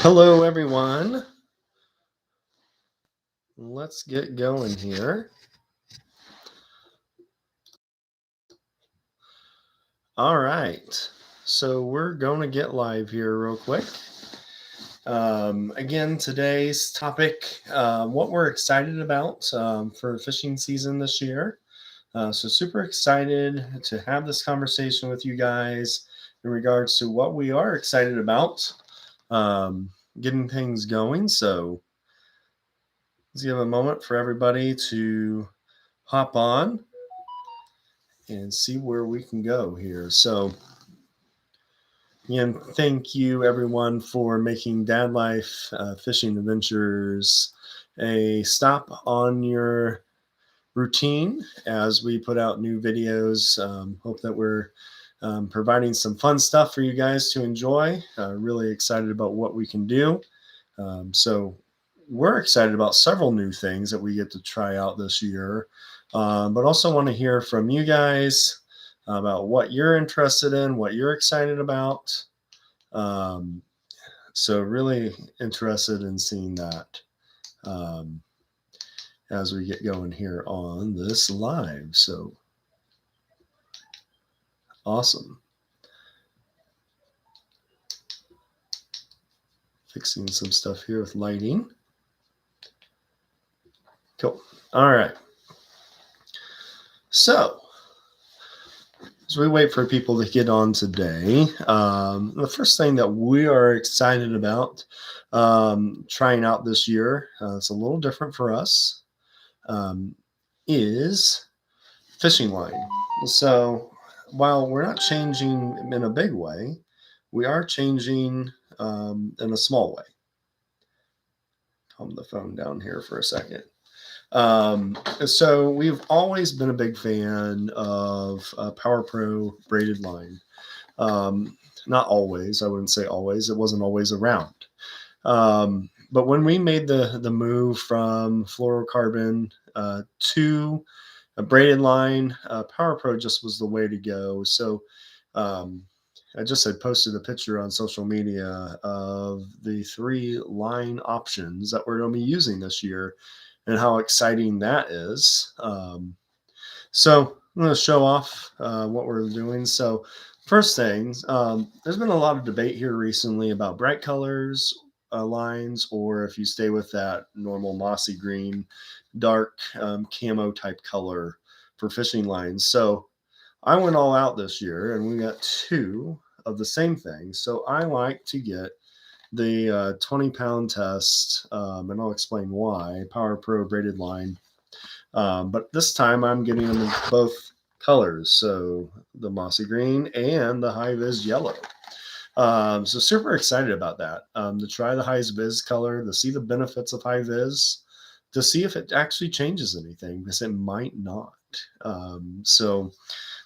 Hello, everyone. Let's get going here. All right. So we're going to get live here real quick. Again, today's topic, what we're excited about for fishing season this year. So super excited to have this conversation with you guys in regards to what we are excited about, getting things going. So let's give a moment for everybody to hop on and see where we can go here. So, again, thank you everyone for making Dad Life Fishing Adventures a stop on your routine as we put out new videos. Hope that we're providing some fun stuff for you guys to enjoy. Really excited about what we can do. So we're excited about several new things that we get to try out this year, but also want to hear from you guys about what you're interested in, what you're excited about. So really interested in seeing that as we get going here on this live. So awesome. Fixing some stuff here with lighting. Cool. All right. So as we wait for people to get on today, the first thing that we are excited about trying out this year, it's a little different for us, is fishing line. So while we're not changing in a big way, we are changing in a small way. Calm the phone down here for a second. So we've always been a big fan of Power Pro braided line. Not always, I wouldn't say always. It wasn't always around. But when we made the move from fluorocarbon to a braided line, Power Pro just was the way to go. So I just had posted a picture on social media of the 3 line options that we're going to be using this year and how exciting that is. So I'm going to show off what we're doing. So first thing, there's been a lot of debate here recently about bright colors lines, or if you stay with that normal mossy green, dark camo type color for fishing lines. So I went all out this year and we got 2 of the same thing. So I like to get the 20-pound test, and I'll explain why, Power Pro braided line. But this time I'm getting them in both colors, so the mossy green and the high vis yellow. So super excited about that, to try the high vis color, to see the benefits of high vis, to see if it actually changes anything, because it might not. So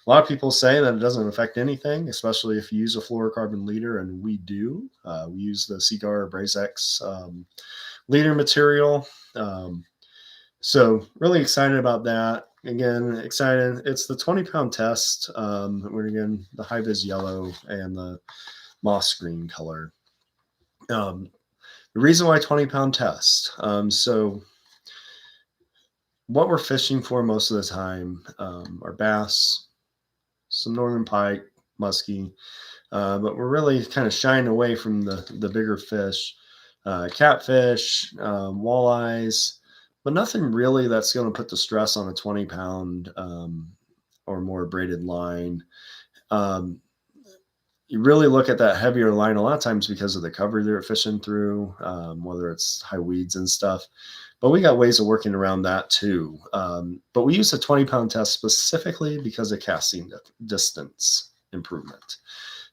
a lot of people say that it doesn't affect anything, especially if you use a fluorocarbon leader, and we do. We use the Seagar Brazex leader material. So really excited about that. Again, excited. It's the 20-pound test. We're again the high vis yellow and the moss green color. The reason why 20-pound test. So what we're fishing for most of the time are bass, some northern pike, muskie, but we're really kind of shying away from the bigger fish, catfish, walleyes, but nothing really that's going to put the stress on a 20-pound or more braided line. You really look at that heavier line a lot of times because of the cover they're fishing through, whether it's high weeds and stuff. But we got ways of working around that too. But we use a 20-pound test specifically because of casting distance improvement.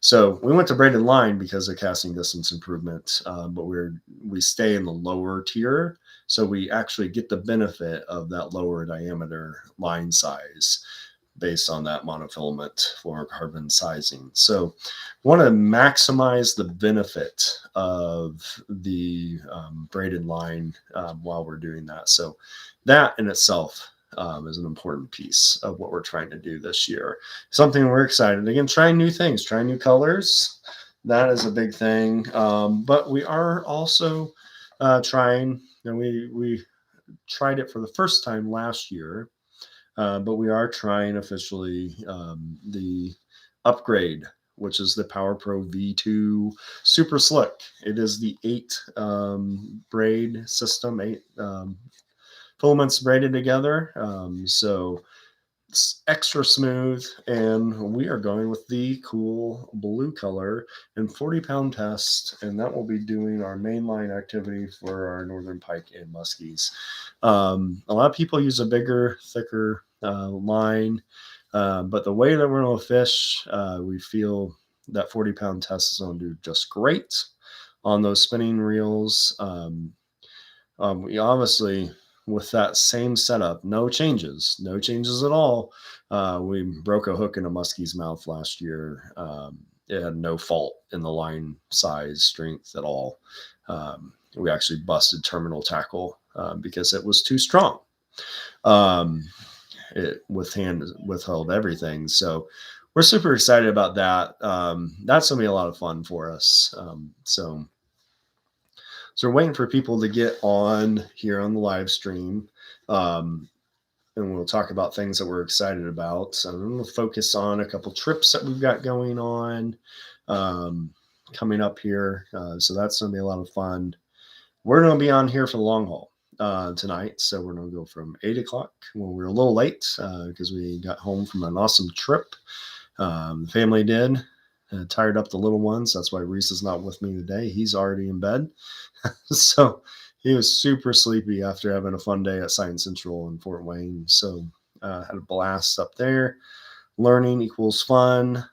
So we went to braided line because of casting distance improvement, but we stay in the lower tier. So we actually get the benefit of that lower diameter line size based on that monofilament fluorocarbon sizing. So want to maximize the benefit of the braided line while we're doing that. So that in itself is an important piece of what we're trying to do this year. Something we're excited. Again, trying new things, trying new colors. that is a big thing. But we are also trying, and we tried it for the first time last year, but we are trying officially the upgrade, which is the Power Pro V2 Super Slick. It is the 8 braid system, 8 filaments braided together. So it's extra smooth, and we are going with the cool blue color and 40-pound test, and that will be doing our mainline activity for our northern pike and muskies. A lot of people use a bigger, thicker line, but the way that we're going to fish, we feel that 40-pound test is going to do just great on those spinning reels. We obviously, with that same setup, no changes at all. We broke a hook in a muskie's mouth last year. It had no fault in the line size strength at all. We actually busted terminal tackle because it was too strong. It withheld everything. So we're super excited about that. That's gonna be a lot of fun for us. So we're waiting for people to get on here on the live stream. And we'll talk about things that we're excited about. So I'm going to focus on a couple trips that we've got going on coming up here. So that's going to be a lot of fun. We're going to be on here for the long haul tonight. So we're going to go from 8 o'clock. Well, we're a little late because we got home from an awesome trip. The family did. Tired up the little ones. That's why Reese is not with me today. He's already in bed. So he was super sleepy after having a fun day at Science Central in Fort Wayne. So had a blast up there. Learning equals fun.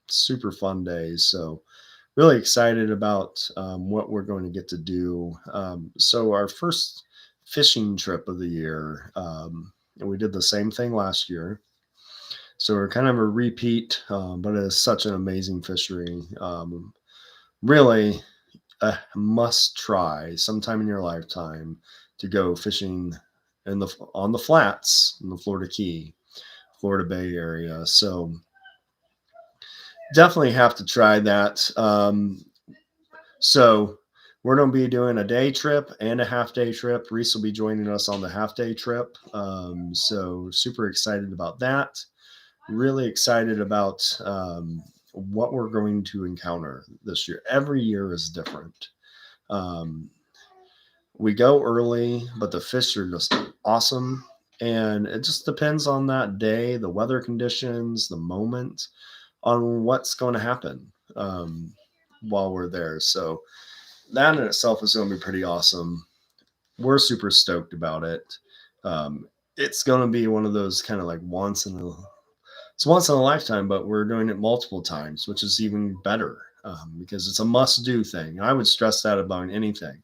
Super fun days. So really excited about what we're going to get to do. So our first fishing trip of the year, and we did the same thing last year. So we're kind of a repeat, but it is such an amazing fishery. Really a must try sometime in your lifetime to go fishing on the flats in the Florida Key, Florida Bay area. So definitely have to try that. So we're going to be doing a day trip and a half day trip. Reese will be joining us on the half day trip. So super excited about that. Really excited about what we're going to encounter this year. Every year is different. We go early, but the fish are just awesome. And it just depends on that day, the weather conditions, the moment, on what's going to happen while we're there. So that in itself is going to be pretty awesome. We're super stoked about it. It's going to be one of those kind of like it's once in a lifetime, but we're doing it multiple times, which is even better because it's a must do thing. I would stress that about anything.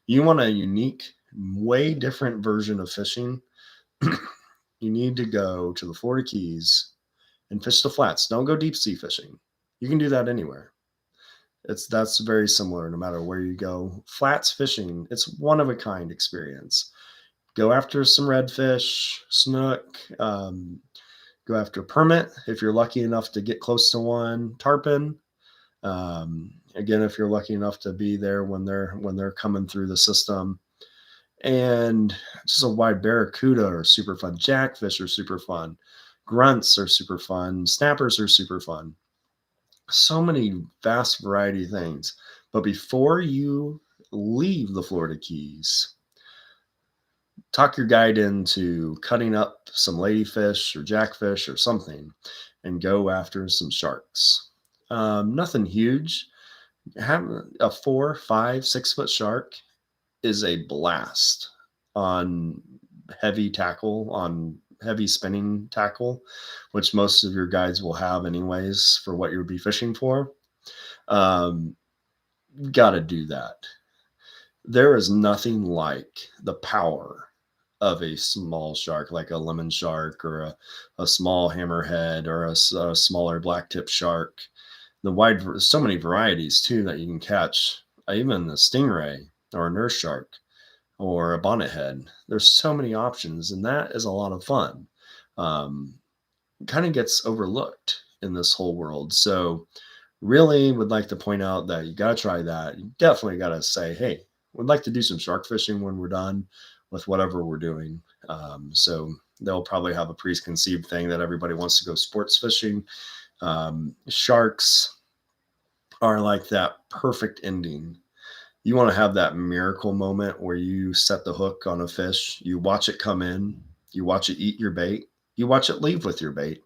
You want a unique, way different version of fishing, you need to go to the Florida Keys and fish the flats. Don't go deep sea fishing. You can do that anywhere. That's very similar no matter where you go. Flats fishing, it's one of a kind experience. Go after some redfish, snook, go after permit if you're lucky enough to get close to one, tarpon. Again, if you're lucky enough to be there when they're coming through the system, and just a wide barracuda are super fun. Jackfish are super fun. Grunts are super fun. Snappers are super fun. So many vast variety of things. But before you leave the Florida Keys, talk your guide into cutting up some ladyfish or jackfish or something and go after some sharks. Nothing huge. Having a 4, 5, 6 foot shark is a blast on heavy tackle, on heavy spinning tackle, which most of your guides will have anyways for what you'll be fishing for. Got to do that. There is nothing like the power of a small shark, like a lemon shark or a small hammerhead or a smaller black tip shark. So many varieties too that you can catch, even a stingray or a nurse shark or a bonnethead. There's so many options, and that is a lot of fun. Kind of gets overlooked in this whole world. So really would like to point out that you got to try that. You definitely got to say, hey, we'd like to do some shark fishing when we're done with whatever we're doing. So they'll probably have a preconceived thing that everybody wants to go sports fishing. Sharks are like that perfect ending. You want to have that miracle moment where you set the hook on a fish, you watch it come in, you watch it eat your bait, you watch it leave with your bait,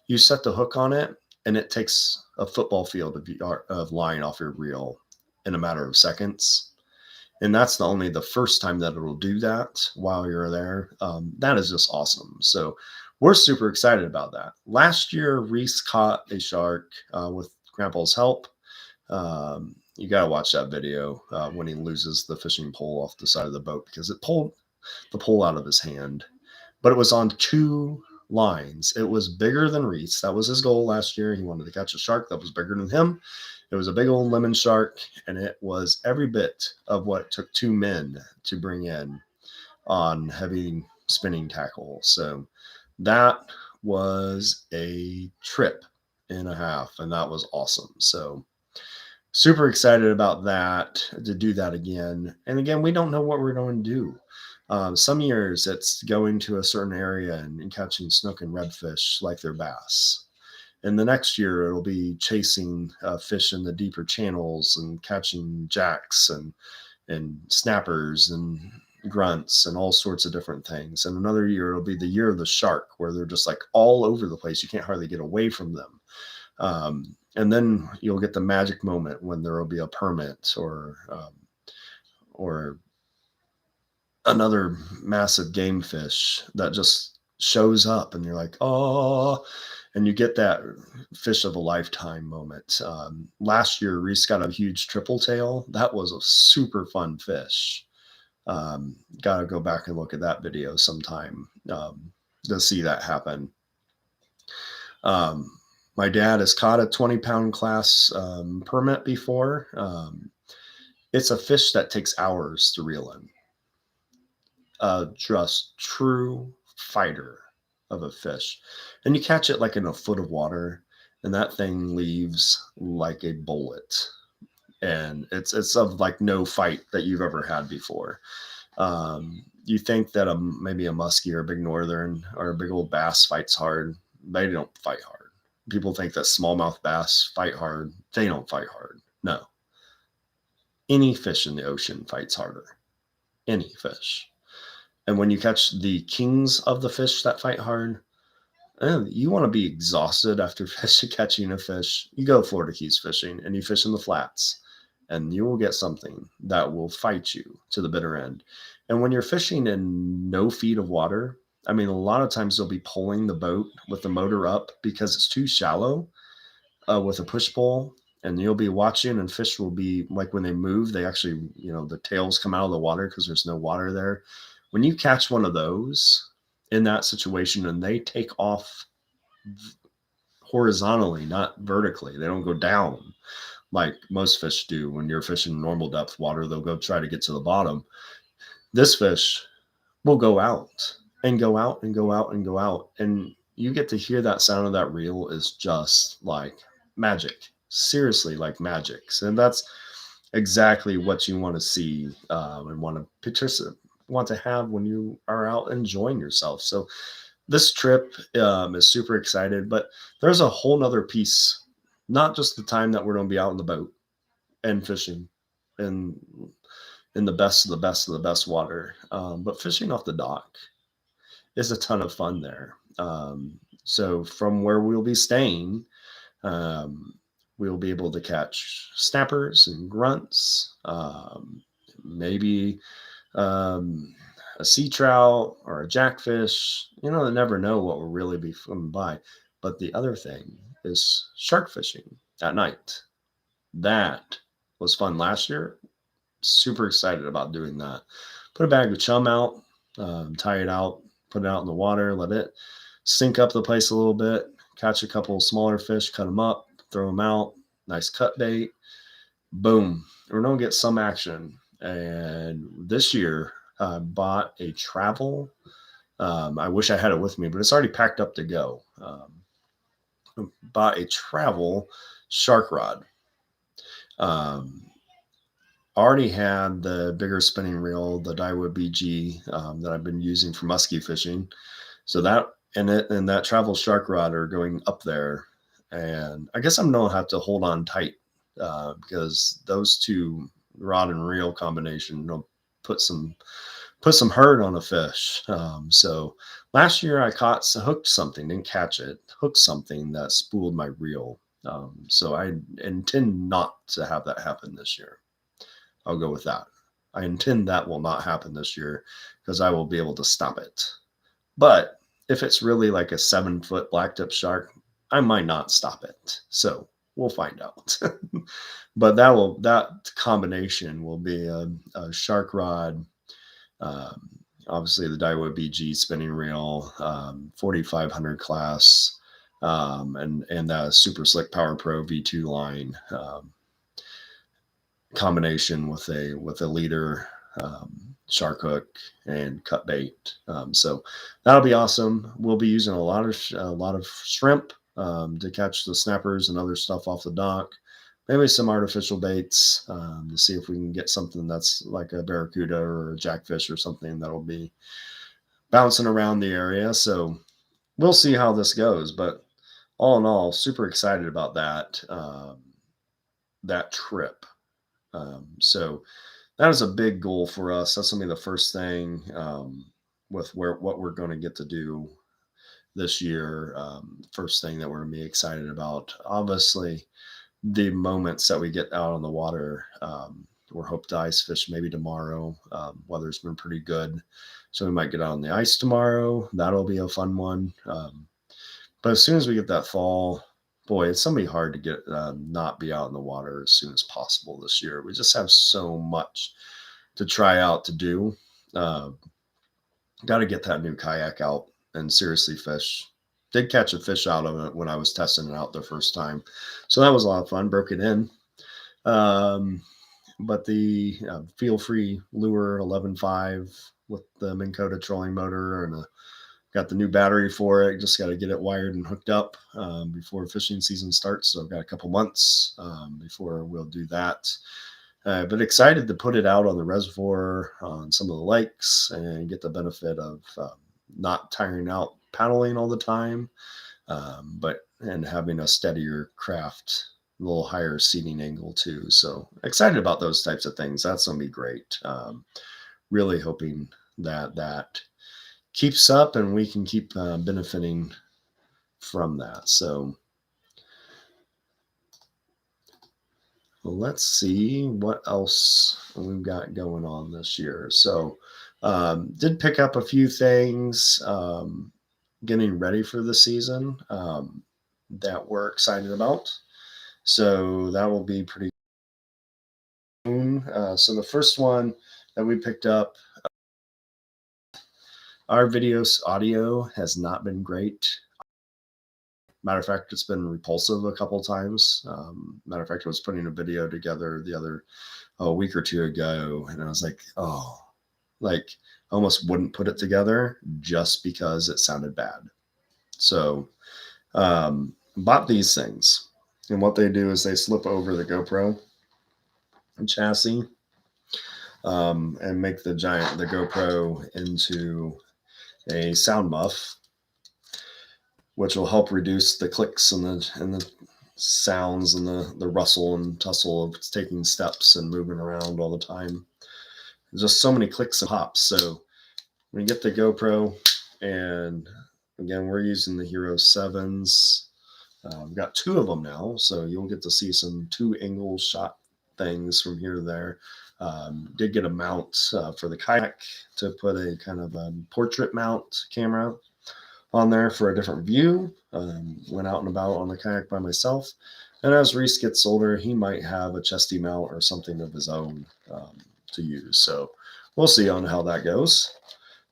you set the hook on it, and it takes a football field of line off your reel in a matter of seconds. And that's the first time that it'll do that while you're there. That is just awesome. So we're super excited about that. Last year, Reese caught a shark with Grandpa's help. You got to watch that video when he loses the fishing pole off the side of the boat because it pulled the pole out of his hand. But it was on two lines. It was bigger than Reese. That was his goal last year. He wanted to catch a shark that was bigger than him. It was a big old lemon shark, and it was every bit of what it took two men to bring in on heavy spinning tackle. So that was a trip and a half, and that was awesome. So super excited about that, to do that again. And again, we don't know what we're going to do. Some years it's going to a certain area and catching snook and redfish like they're bass. And the next year it'll be chasing fish in the deeper channels and catching jacks and snappers and grunts and all sorts of different things. And another year it'll be the year of the shark, where they're just like all over the place. You can't hardly get away from them. And then you'll get the magic moment when there will be a permit or another massive game fish that just shows up, and you're like, oh, and you get that fish of a lifetime moment. Last year, Reese got a huge triple tail. That was a super fun fish. Got to go back and look at that video sometime to see that happen. My dad has caught a 20-pound class permit before. It's a fish that takes hours to reel in. Just true fighter of a fish. And you catch it like in a foot of water, and that thing leaves like a bullet. And it's of like no fight that you've ever had before. You think that maybe a muskie or a big northern or a big old bass fights hard. They don't fight hard. People think that smallmouth bass fight hard. They don't fight hard. No. Any fish in the ocean fights harder. Any fish. And when you catch the kings of the fish that fight hard, you want to be exhausted after catching a fish. You go Florida Keys fishing and you fish in the flats, and you will get something that will fight you to the bitter end. And when you're fishing in no feet of water, I mean, a lot of times they'll be pulling the boat with the motor up because it's too shallow with a push pull. And you'll be watching, and fish will be like, when they move, they actually, the tails come out of the water because there's no water there. When you catch one of those in that situation and they take off horizontally, not vertically, they don't go down like most fish do. When you're fishing normal depth water, they'll go try to get to the bottom. This fish will go out and go out and go out and go out. And you get to hear that sound of that reel is just like magic. Seriously, like magic. So that's exactly what you want to see and want to have when you are out enjoying yourself. So this trip is super excited, but there's a whole nother piece, not just the time that we're going to be out in the boat and fishing and in the best of the best of the best water, but fishing off the dock is a ton of fun there. So from where we'll be staying, we'll be able to catch snappers and grunts, maybe a sea trout or a jackfish. You never know what will really be swimming by. But the other thing is shark fishing at night. That was fun last year. Super excited about doing that. Put a bag of chum out, tie it out, put it out in the water, let it sink up the place a little bit, catch a couple of smaller fish, cut them up, throw them out, nice cut bait, boom. We're going to get some action. And this year, I bought a travel. I wish I had it with me, but it's already packed up to go. Bought a travel shark rod. Um, Already had the bigger spinning reel, the Daiwa BG, that I've been using for muskie fishing. So that and that travel shark rod are going up there, and I guess I'm gonna have to hold on tight because those two rod and reel combination will put some hurt on a fish. So last year I hooked something, didn't catch it, hooked something that spooled my reel. So I intend not to have that happen this year. I'll go with that. I intend that will not happen this year because I will be able to stop it. But if it's really like a 7-foot blacktip shark, I might not stop it. So we'll find out. But that combination will be a shark rod, obviously the Daiwa BG spinning reel, 4500 class, and the Super Slick Power Pro V2 line. Combination with a leader, shark hook, and cut bait. So that'll be awesome. We'll be using a lot of shrimp to catch the snappers and other stuff off the dock. Maybe some artificial baits to see if we can get something that's like a barracuda or a jackfish or something that'll be bouncing around the area. So we'll see how this goes. But all in all, super excited about that trip. So that is a big goal for us. That's gonna be the first thing with what we're going to get to do this year. First thing that we're going to be excited about. Obviously, the moments that we get out on the water. We're hope to ice fish maybe tomorrow. Weather's been pretty good, so we might get out on the ice tomorrow. That'll be a fun one. But as soon as we get that fall, boy, it's gonna be hard to get not be out in the water as soon as possible this year. We just have so much to try out to do. Uh, Got to get that new kayak out and seriously fish. Did catch a fish out of it when I was testing it out the first time, so that was a lot of fun. Broke it in. But the Feel Free Lure 11.5 with the Minn Kota trolling motor and got the new battery for it. Just got to get it wired and hooked up before fishing season starts. So I've got a couple months before we'll do that. But excited to put it out on the reservoir on some of the lakes and get the benefit of not tiring out paddling all the time, and having a steadier craft, a little higher seating angle too. So excited about those types of things. That's going to be great. Really hoping that keeps up and we can keep benefiting from that. So let's see what else we've got going on this year. So did pick up a few things getting ready for the season that we're excited about. So that will be pretty soon. So the first one that we picked up, our videos audio has not been great. Matter of fact, it's been repulsive a couple times. Matter of fact, I was putting a video together the other week or two ago, and I was like, oh, like almost wouldn't put it together just because it sounded bad. So bought these things, and what they do is they slip over the GoPro chassis and make the GoPro into a sound muff, which will help reduce the clicks and the sounds and the rustle and tussle of taking steps and moving around all the time. There's just so many clicks and pops. So when you get the GoPro, and again, we're using the Hero 7s. We've got 2 of them now, so you'll get to see some 2-angle shot things from here to there. Did get a mount for the kayak to put a kind of a portrait mount camera on there for a different view. Went out and about on the kayak by myself. And as Reese gets older, he might have a chesty mount or something of his own to use. So we'll see on how that goes.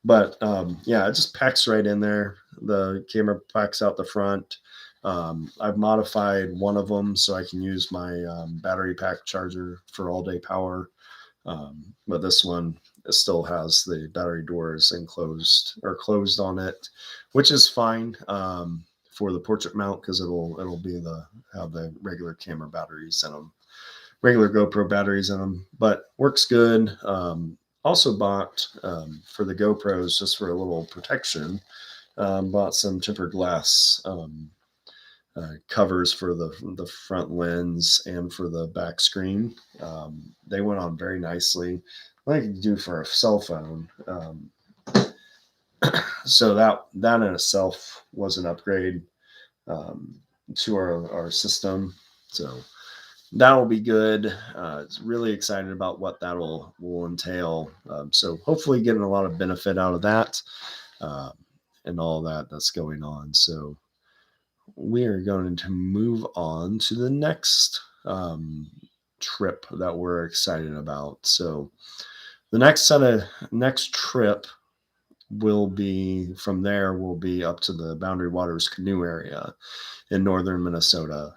But yeah, it just packs right in there. The camera packs out the front. I've modified one of them so I can use my battery pack charger for all day power. But this one, it still has the battery doors enclosed or closed on it, which is fine for the portrait mount because it'll be have the regular camera batteries in them, regular GoPro batteries in them, but works good. Also bought for the GoPros just for a little protection. Bought some tempered glass covers for the front lens and for the back screen. They went on very nicely, like you do for a cell phone. So that in itself was an upgrade to our system. So that will be good. It's really excited about what that will entail. So hopefully getting a lot of benefit out of that and all that's going on. So we are going to move on to the next trip that we're excited about. So the next trip will be from there. Will be up to the Boundary Waters canoe area in northern Minnesota.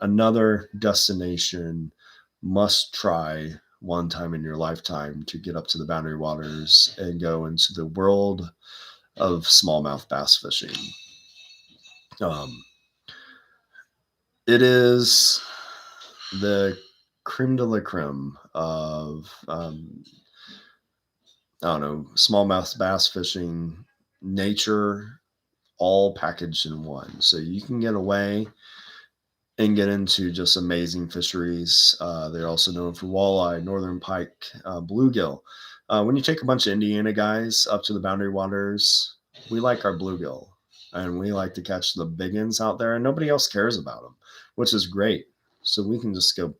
Another destination must try one time in your lifetime to get up to the Boundary Waters and go into the world of smallmouth bass fishing. It is the creme de la creme of I don't know, smallmouth bass fishing, nature, all packaged in one. So you can get away and get into just amazing fisheries. They're also known for walleye, northern pike, bluegill. When you take a bunch of Indiana guys up to the Boundary Waters, we like our bluegill and we like to catch the big ones out there, and nobody else cares about them, which is great. So we can just go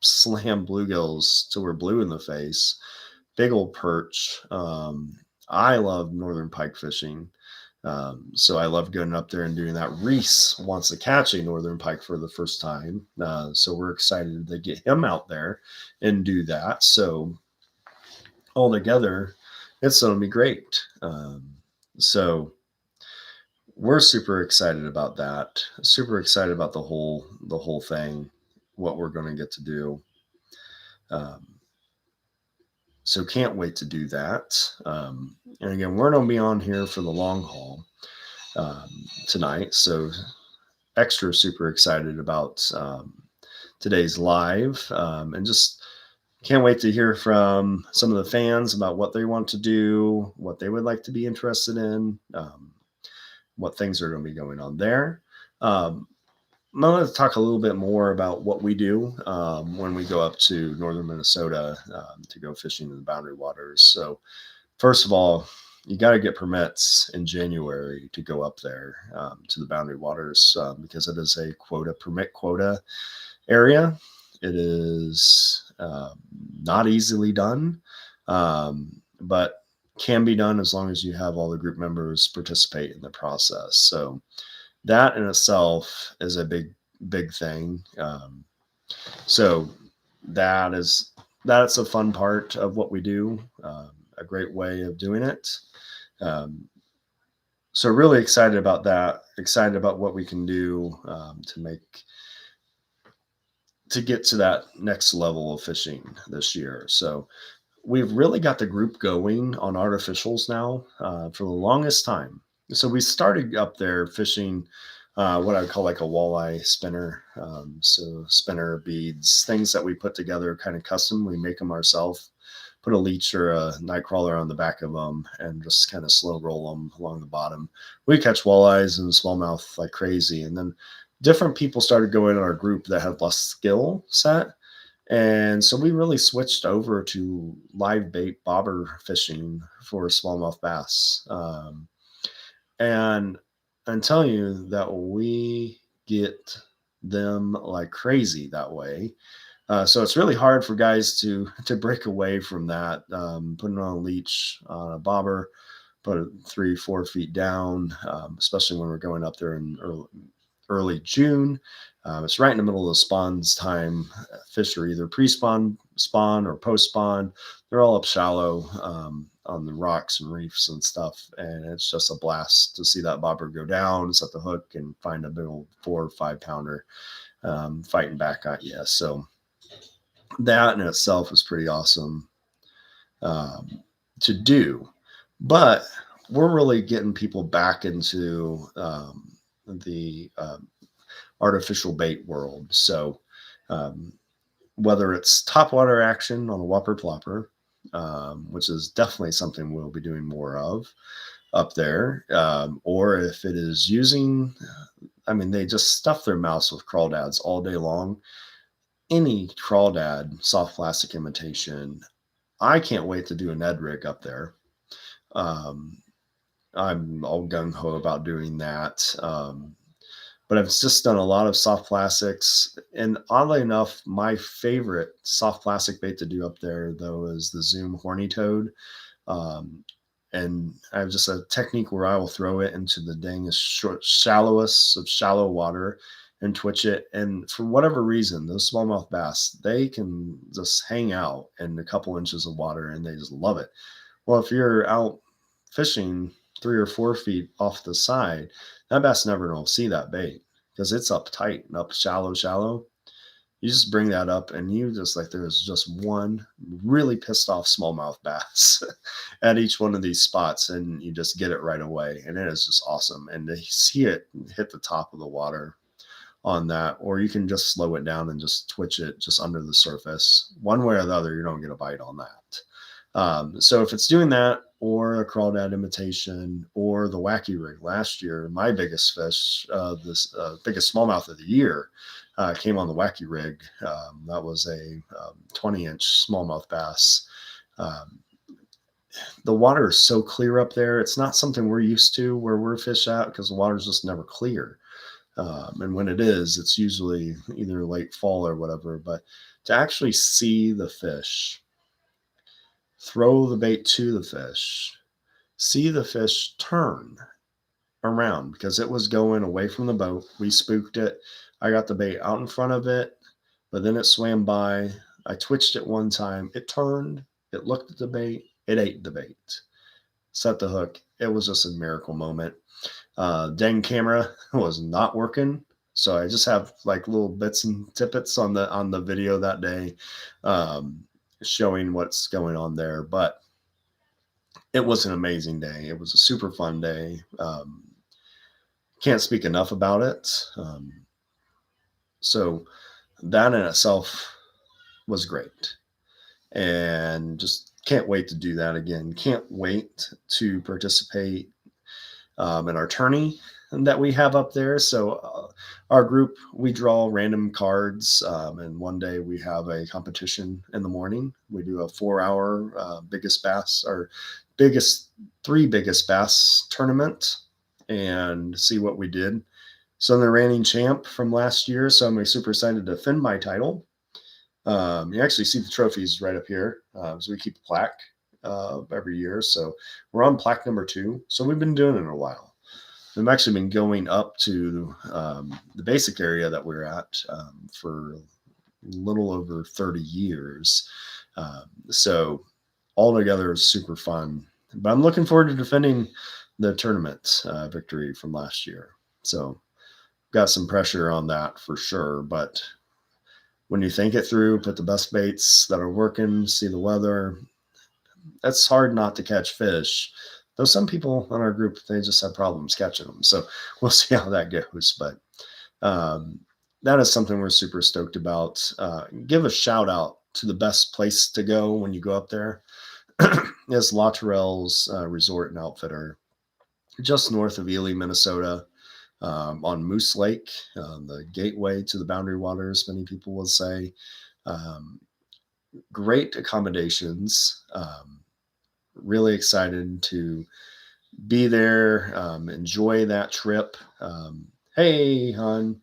slam bluegills till we're blue in the face. Big old perch. I love northern pike fishing. So I love going up there and doing that. Reese wants to catch a northern pike for the first time. So we're excited to get him out there and do that. So all together, it's going to be great. So we're super excited about that. Super excited about the whole thing, what we're going to get to do. So can't wait to do that. And again, we're going to be on here for the long haul tonight. So extra super excited about today's live and just can't wait to hear from some of the fans about what they want to do, what they would like to be interested in, what things are going to be going on there. I'm going to talk a little bit more about what we do when we go up to northern Minnesota to go fishing in the Boundary Waters. So first of all, you got to get permits in January to go up there to the Boundary Waters because it is a permit quota area. It is not easily done, but can be done as long as you have all the group members participate in the process. So that in itself is a big thing. So that's a fun part of what we do, a great way of doing it. So really excited about that, excited about what we can do to get to that next level of fishing this year. So we've really got the group going on artificials now for the longest time. So we started up there fishing what I would call like a walleye spinner. So spinner beads, things that we put together kind of custom. We make them ourselves, put a leech or a night crawler on the back of them and just kind of slow roll them along the bottom. We catch walleyes and smallmouth like crazy. And then different people started going in our group that had less skill set. And so we really switched over to live bait bobber fishing for smallmouth bass. And I'm telling you that we get them like crazy that way. So it's really hard for guys to break away from that, putting on a leech on a bobber, put it 3-4 feet down, especially when we're going up there in early June. It's right in the middle of the spawns time. Fish are either pre-spawn, spawn, or post-spawn. They're all up shallow on the rocks and reefs and stuff. And it's just a blast to see that bobber go down, set the hook, and find a big old 4 or 5 pounder fighting back at you. So that in itself is pretty awesome to do. But we're really getting people back into the artificial bait world. So um, whether it's topwater action on a Whopper Plopper, which is definitely something we'll be doing more of up there, or if it is using, I mean, they just stuff their mouths with crawdads all day long. Any crawdad soft plastic imitation, I can't wait to do an ed rig up there. Um, I'm all gung ho about doing that. But I've just done a lot of soft plastics. And oddly enough, my favorite soft plastic bait to do up there, though, is the Zoom Horny Toad. Um, and I have just a technique where I will throw it into the dangest, shallowest of shallow water and twitch it. And for whatever reason, those smallmouth bass, they can just hang out in a couple inches of water and they just love it. Well, if you're out fishing 3 or 4 feet off the side, that bass never will see that bait because it's up tight and up shallow, shallow. You just bring that up and you just like there's just one really pissed off smallmouth bass at each one of these spots, and you just get it right away. And it is just awesome. And to see it hit the top of the water on that, or you can just slow it down and just twitch it just under the surface. One way or the other, you don't get a bite on that. So if it's doing that, or a crawdad imitation, or the wacky rig last year, my biggest fish, this biggest smallmouth of the year, came on the wacky rig. That was a 20-inch smallmouth bass. Um, the water is so clear up there. It's not something we're used to where we're fish at because the water's just never clear. And when it is, it's usually either late fall or whatever. But to actually see the fish, throw the bait to the fish, see the fish turn around because it was going away from the boat. We spooked it. I got the bait out in front of it, but then it swam by. I twitched it one time. It turned, it looked at the bait, it ate the bait, set the hook. It was just a miracle moment. Dang camera was not working. So I just have like little bits and tippets on the video that day, showing what's going on there. But it was an amazing day. It was a super fun day. Can't speak enough about it. So that in itself was great. And just can't wait to do that again. Can't wait to participate in our tourney that we have up there. So our group, we draw random cards, and one day we have a competition in the morning. We do a 4-hour biggest bass or biggest 3 biggest bass tournament and see what we did. So I'm the reigning champ from last year, so I'm super excited to defend my title. You actually see the trophies right up here. So we keep a plaque every year. So we're on plaque number 2. So we've been doing it a while. We've actually been going up to the basic area that we're at for a little over 30 years. So altogether is super fun. But I'm looking forward to defending the tournament victory from last year. So got some pressure on that for sure. But when you think it through, put the best baits that are working, see the weather, that's hard not to catch fish. Though some people in our group, they just have problems catching them. So we'll see how that goes. But that is something we're super stoked about. Give a shout out to the best place to go when you go up there. Is La Terrell's Resort and Outfitter, just north of Ely, Minnesota, on Moose Lake, the gateway to the Boundary Waters, many people will say. Great accommodations. Really excited to be there, enjoy that trip. Hey, hon.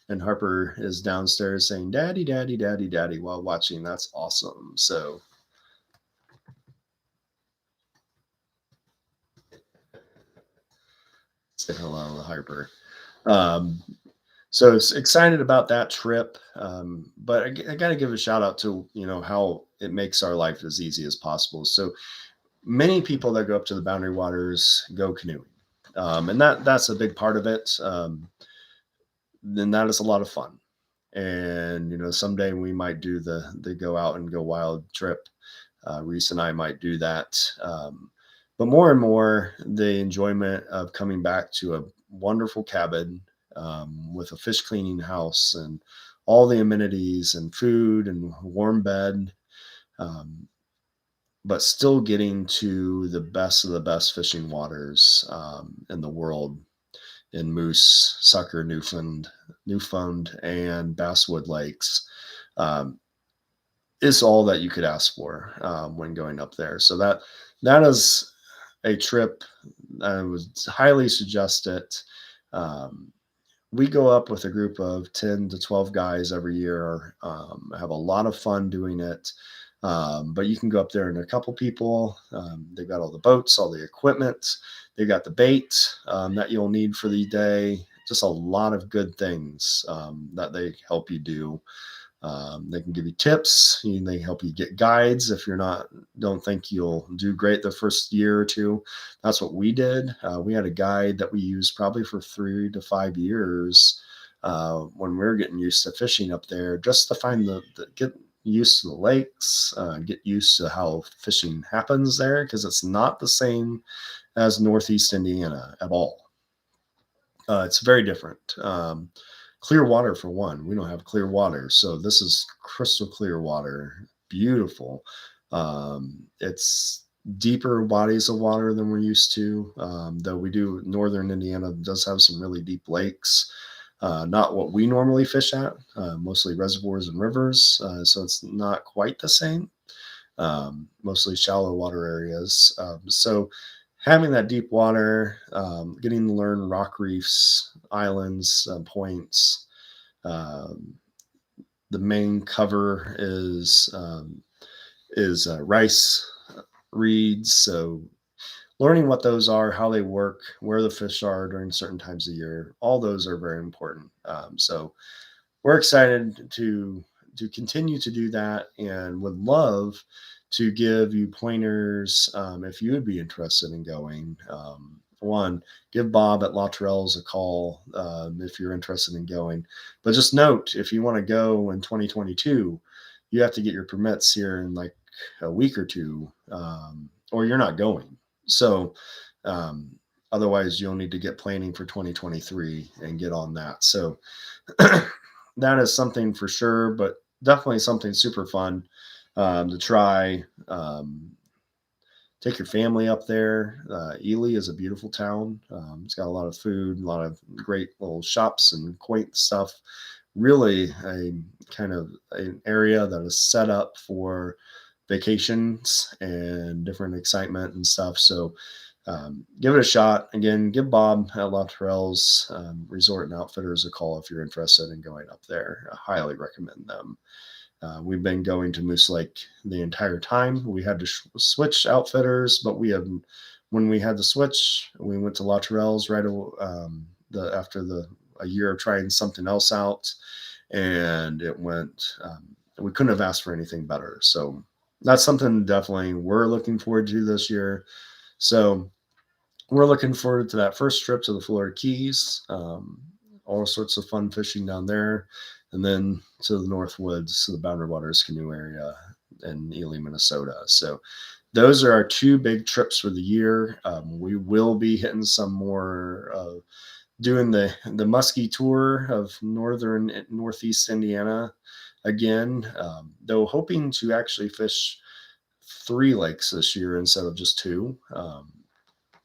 And Harper is downstairs saying, "Daddy, daddy, daddy, daddy," while watching. That's awesome. So say hello to Harper. So it's excited about that trip. But I got to give a shout out to, how it makes our life as easy as possible. So many people that go up to the Boundary Waters go canoeing. And that's a big part of it. Then that is a lot of fun. And, someday we might do the go out and go wild trip. Reese and I might do that. But more and more, the enjoyment of coming back to a wonderful cabin with a fish cleaning house and all the amenities and food and warm bed, um, but still getting to the best of the best fishing waters in the world in Moose, Sucker, Newfound, and Basswood Lakes. Um, is all that you could ask for when going up there. So that is a trip. I would highly suggest it. Um, we go up with a group of 10 to 12 guys every year. Have a lot of fun doing it. But you can go up there and a couple people. They've got all the boats, all the equipment. They've got the bait that you'll need for the day. Just a lot of good things that they help you do. They can give you tips. They help you get guides if don't think you'll do great the first year or two. That's what we did. We had a guide that we used probably for 3 to 5 years when we were getting used to fishing up there, just to find get used to the lakes, get used to how fishing happens there, because it's not the same as Northeast Indiana at all. It's very different. Clear water for one. We don't have clear water, so this is crystal clear water. Beautiful. It's deeper bodies of water than we're used to. Though we do, northern Indiana does have some really deep lakes. Not what we normally fish at, mostly reservoirs and rivers. So it's not quite the same. Mostly shallow water areas. So having that deep water, getting to learn rock reefs, islands, points. Um, the main cover is rice reeds. So learning what those are, how they work, where the fish are during certain times of year, all those are very important. So we're excited to continue to do that, and would love to give you pointers if you would be interested in going. One, give Bob at Lotterell's a call if you're interested in going. But just note, if you want to go in 2022, you have to get your permits here in like a week or two, or you're not going. So um, otherwise, you'll need to get planning for 2023 and get on that. So that is something for sure, but definitely something super fun to try. Take your family up there. Ely is a beautiful town. It's got a lot of food, a lot of great little shops and quaint stuff. Really a kind of an area that is set up for vacations and different excitement and stuff. So give it a shot. Again, give Bob at Lotterell's Resort and Outfitters a call if you're interested in going up there. I highly recommend them. We've been going to Moose Lake the entire time. We had to switch outfitters, but when we had to switch, we went to Lotterell's right after a year of trying something else out, and it went. We couldn't have asked for anything better. So that's something definitely we're looking forward to this year. So we're looking forward to that first trip to the Florida Keys. All sorts of fun fishing down there, and then to the Northwoods, to the Boundary Waters canoe area in Ely, Minnesota. So those are our two big trips for the year. We will be hitting some more, doing the muskie tour of northeast Indiana again, though hoping to actually fish 3 lakes this year instead of just 2.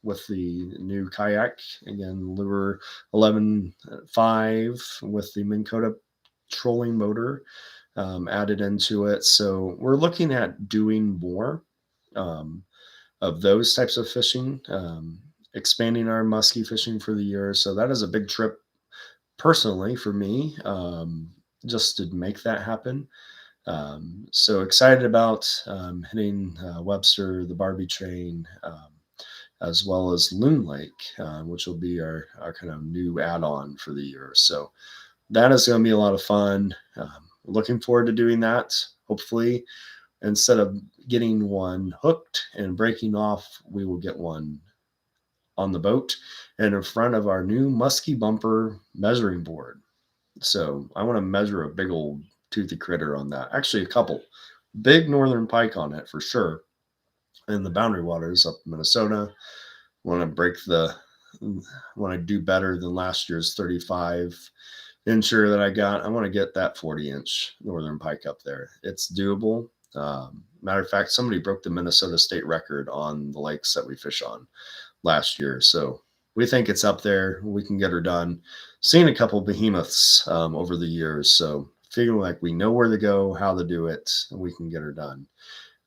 With the new kayak, again, lure 11.5 with the Minn Kota trolling motor added into it. So we're looking at doing more of those types of fishing, expanding our muskie fishing for the year. So that is a big trip personally for me, just to make that happen. So excited about hitting Webster, the Barbie Train, as well as Loon Lake, which will be our kind of new add-on for the year. So that is going to be a lot of fun. Looking forward to doing that. Hopefully, instead of getting one hooked and breaking off, we will get one on the boat and in front of our new musky bumper measuring board. So I want to measure a big old toothy critter on that. Actually, a couple. Big northern pike on it for sure. In the Boundary Waters up in Minnesota. Want to break the want to do better than last year's 35 incher that I got. I want to get that 40-inch northern pike up there. It's doable. Matter of fact, somebody broke the Minnesota state record on the lakes that we fish on last year. So we think it's up there. We can get her done. Seen a couple behemoths over the years. So feeling like we know where to go, how to do it, and we can get her done.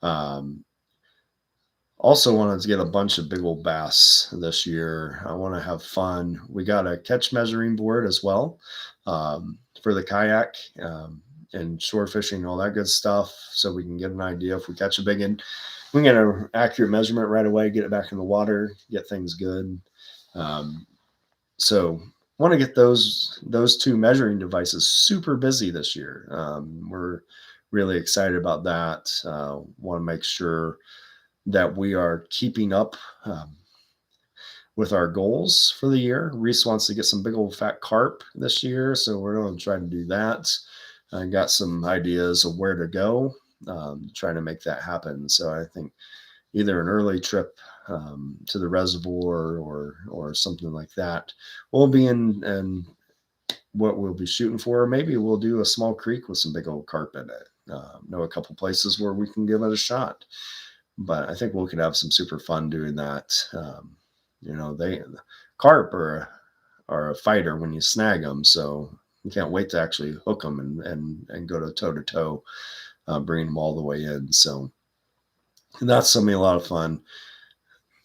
Um, Also wanted to get a bunch of big old bass this year. I want to have fun. We got a catch measuring board as well for the kayak and shore fishing and all that good stuff. So we can get an idea if we catch a big one. We can get an accurate measurement right away, get it back in the water, get things good. Um, so want to get those two measuring devices super busy this year. We're really excited about that. Want to make sure that we are keeping up with our goals for the year. Reese wants to get some big old fat carp this year, so we're going to try to do that. I got some ideas of where to go, trying to make that happen. So I think either an early trip to the reservoir or something like that will be in what we'll be shooting for. Maybe we'll do a small creek with some big old carp in it. Know a couple places where we can give it a shot. But I think we could have some super fun doing that. They carp are a fighter when you snag them, so you can't wait to actually hook them and go to toe, bringing them all the way in. So that's something a lot of fun.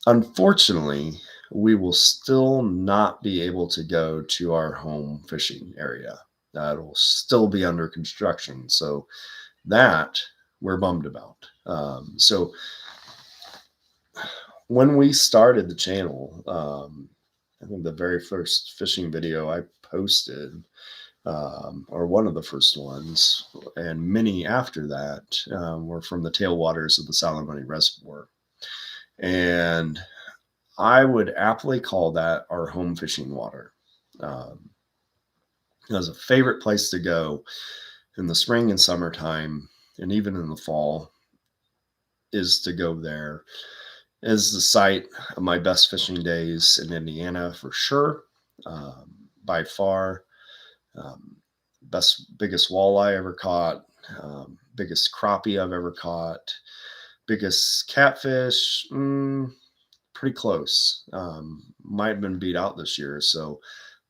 Unfortunately, we will still not be able to go to our home fishing area. That'll still be under construction. So that we're bummed about. So when we started the channel, I think the very first fishing video I posted, or one of the first ones, and many after that, were from the tailwaters of the Salamone Reservoir. And I would aptly call that our home fishing water. It was a favorite place to go in the spring and summertime, and even in the fall, is to go there. Is the site of my best fishing days in Indiana for sure. By far, biggest walleye I ever caught, biggest crappie I've ever caught, biggest catfish, pretty close. Might have been beat out this year, so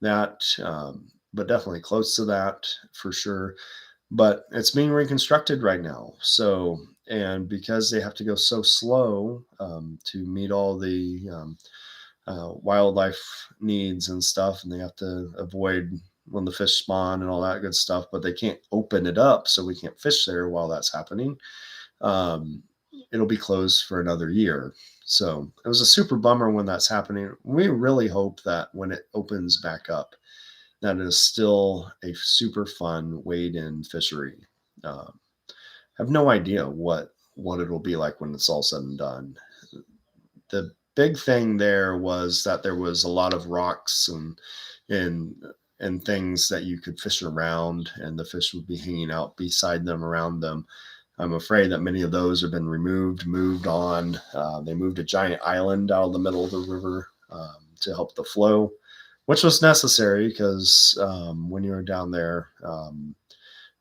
that, but definitely close to that for sure. But it's being reconstructed right now. So, and because they have to go so slow to meet all the wildlife needs and stuff, and they have to avoid when the fish spawn and all that good stuff, but they can't open it up, so we can't fish there while that's happening. It'll be closed for another year. So it was a super bummer when that's happening. We really hope that when it opens back up, that is still a super fun wade-in fishery. I have no idea what it'll be like when it's all said and done. The big thing there was that there was a lot of rocks and and things that you could fish around, and the fish would be hanging out beside them, around them. I'm afraid that many of those have been moved on. They moved a giant island out of the middle of the river to help the flow, which was necessary because when you were down there,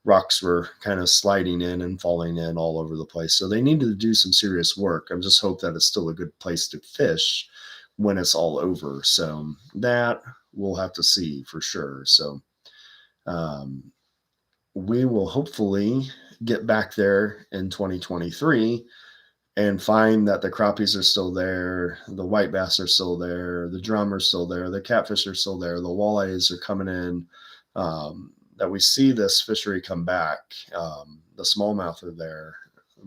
rocks were kind of sliding in and falling in all over the place. So they needed to do some serious work. I just hope that it's still a good place to fish when it's all over. So that we'll have to see for sure. So we will hopefully get back there in 2023 and find that the crappies are still there, the white bass are still there, the drum are still there, the catfish are still there, the walleyes are coming in, that we see this fishery come back. The smallmouth are there,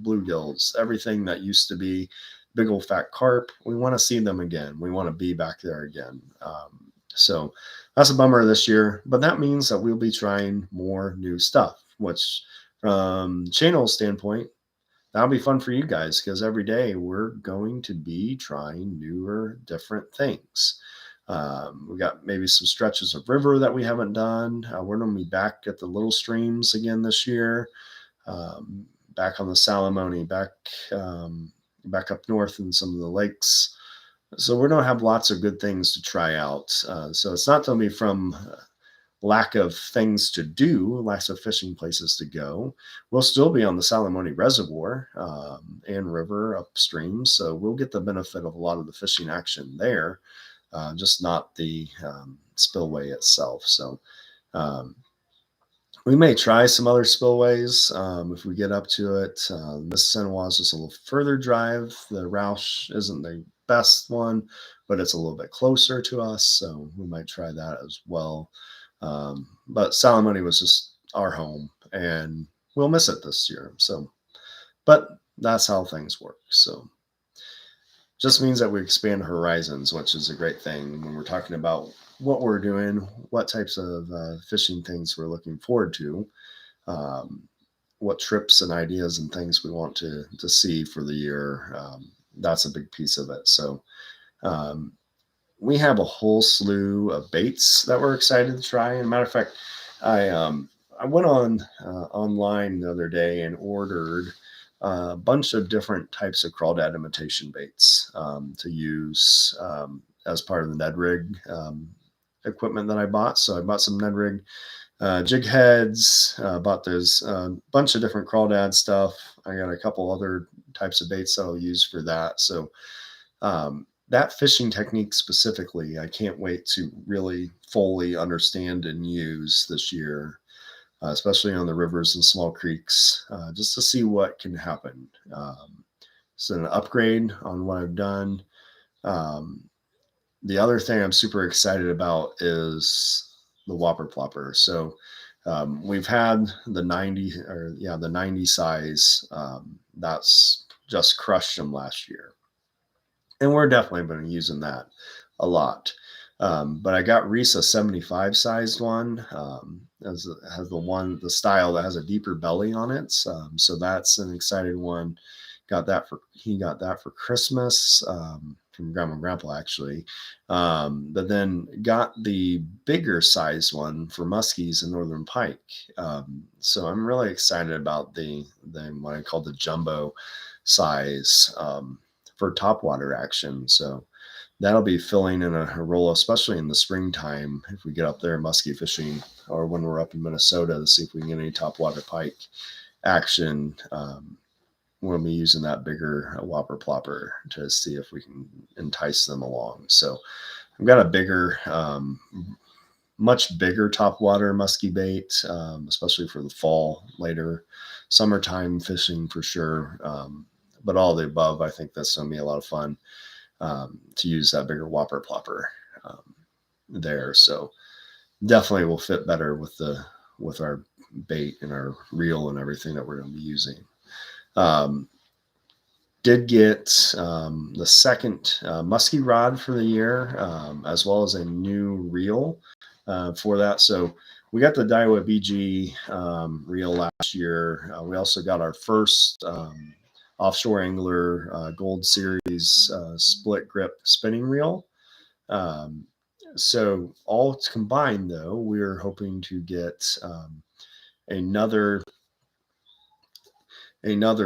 bluegills, everything that used to be big old fat carp. We want to see them again. We want to be back there again. So that's a bummer this year, but that means that we'll be trying more new stuff, which from channel standpoint, that'll be fun for you guys because every day we're going to be trying newer, different things. We got maybe some stretches of river that we haven't done. We're going to be back at the little streams again this year, back on the Salamone, back up north in some of the lakes. So we're going to have lots of good things to try out. So it's not going to be from lack of things to do, lots of fishing places to go. We'll still be on the Salamone Reservoir and river upstream, so we'll get the benefit of a lot of the fishing action there, just not the spillway itself. So um, we may try some other spillways if we get up to it. Mississinawa is just a little further drive. The Roush isn't the best one, but it's a little bit closer to us, so we might try that as well. But Salamone was just our home, and we'll miss it this year. So, but that's how things work. So, just means that we expand horizons, which is a great thing when we're talking about what we're doing, what types of fishing things we're looking forward to, um, what trips and ideas and things we want to see for the year. That's a big piece of it. So, um, we have a whole slew of baits that we're excited to try. And matter of fact, I went on online the other day and ordered a bunch of different types of crawdad imitation baits to use as part of the Ned Rig equipment that I bought. So I bought some Ned Rig jig heads, bought those bunch of different crawdad stuff. I got a couple other types of baits that I'll use for that. So that fishing technique specifically, I can't wait to really fully understand and use this year, especially on the rivers and small creeks, just to see what can happen. It's an upgrade on what I've done. Um, the other thing I'm super excited about is the Whopper Plopper. So we've had the 90 size. That's just crushed them last year, and we're definitely been using that a lot. But I got Reese a 75 sized one. Has the style that has a deeper belly on it. So that's an exciting one. He got that for Christmas from Grandma and Grandpa actually. But then got the bigger size one for muskies and northern pike. So I'm really excited about the what I call the jumbo size. For topwater action. So that'll be filling in a role, especially in the springtime if we get up there muskie fishing or when we're up in Minnesota to see if we can get any topwater pike action. We'll be using that bigger Whopper Plopper to see if we can entice them along. So I've got a bigger, much bigger topwater muskie bait, especially for the fall, later summertime fishing for sure. But all the above, I think that's going to be a lot of fun to use that bigger Whopper Plopper there. So definitely will fit better with our bait and our reel and everything that we're going to be using. Did get the second muskie rod for the year, as well as a new reel for that. So we got the Daiwa BG reel last year. We also got our first offshore angler gold series split grip spinning reel. So all combined though, we're hoping to get another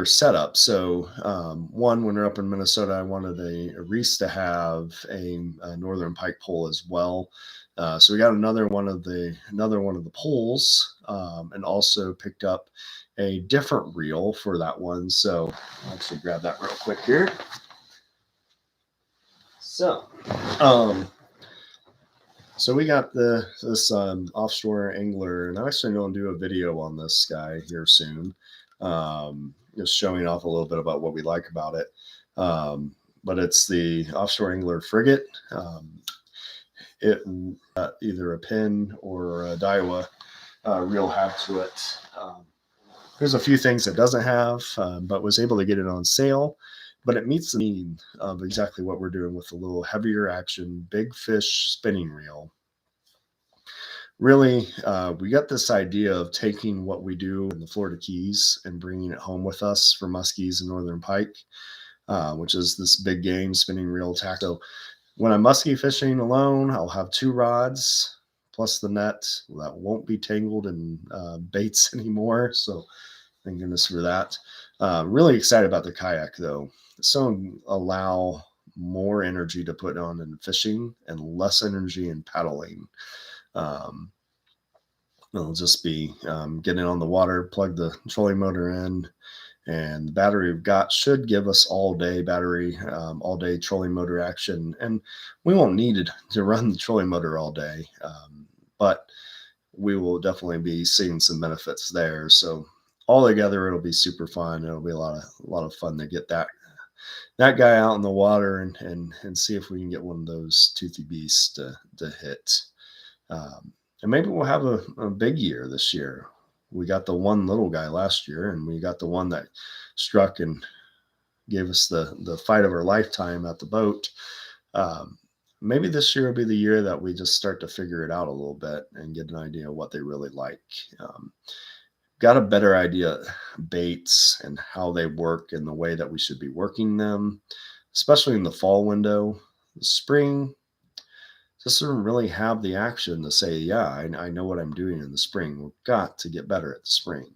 setup. So one, when we're up in Minnesota, I wanted a Reese to have a northern pike pole as well. So we got another one of the poles, and also picked up a different reel for that one. So I'll actually grab that real quick here. So, so we got this offshore angler, and I'm actually going to do a video on this guy here soon, just showing off a little bit about what we like about it. But it's the offshore angler frigate. It either a pin or a Daiwa reel have to it. There's a few things it doesn't have, but was able to get it on sale. But it meets the need of exactly what we're doing with a little heavier action, big fish spinning reel. Really, we got this idea of taking what we do in the Florida Keys and bringing it home with us for muskies and northern pike, which is this big game spinning reel tack. So when I'm muskie fishing alone, I'll have two rods plus the net that won't be tangled in baits anymore. So thank goodness for that. Really excited about the kayak though. So allow more energy to put on in fishing and less energy in paddling. Um, it'll just be getting on the water, plug the trolling motor in, and the battery we've got should give us all day trolling motor action. And we won't need it to run the trolling motor all day, but we will definitely be seeing some benefits there. So all together, it'll be super fun. It'll be a lot of fun to get that guy out in the water and see if we can get one of those toothy beasts to hit. And maybe we'll have a big year this year. We got the one little guy last year, and we got the one that struck and gave us the fight of our lifetime at the boat. Um, Maybe this year will be the year that we just start to figure it out a little bit and get an idea of what they really like. Got a better idea baits and how they work and the way that we should be working them, especially in the fall window. The spring just doesn't really have the action to say, yeah, I know what I'm doing in the spring. We've got to get better at the spring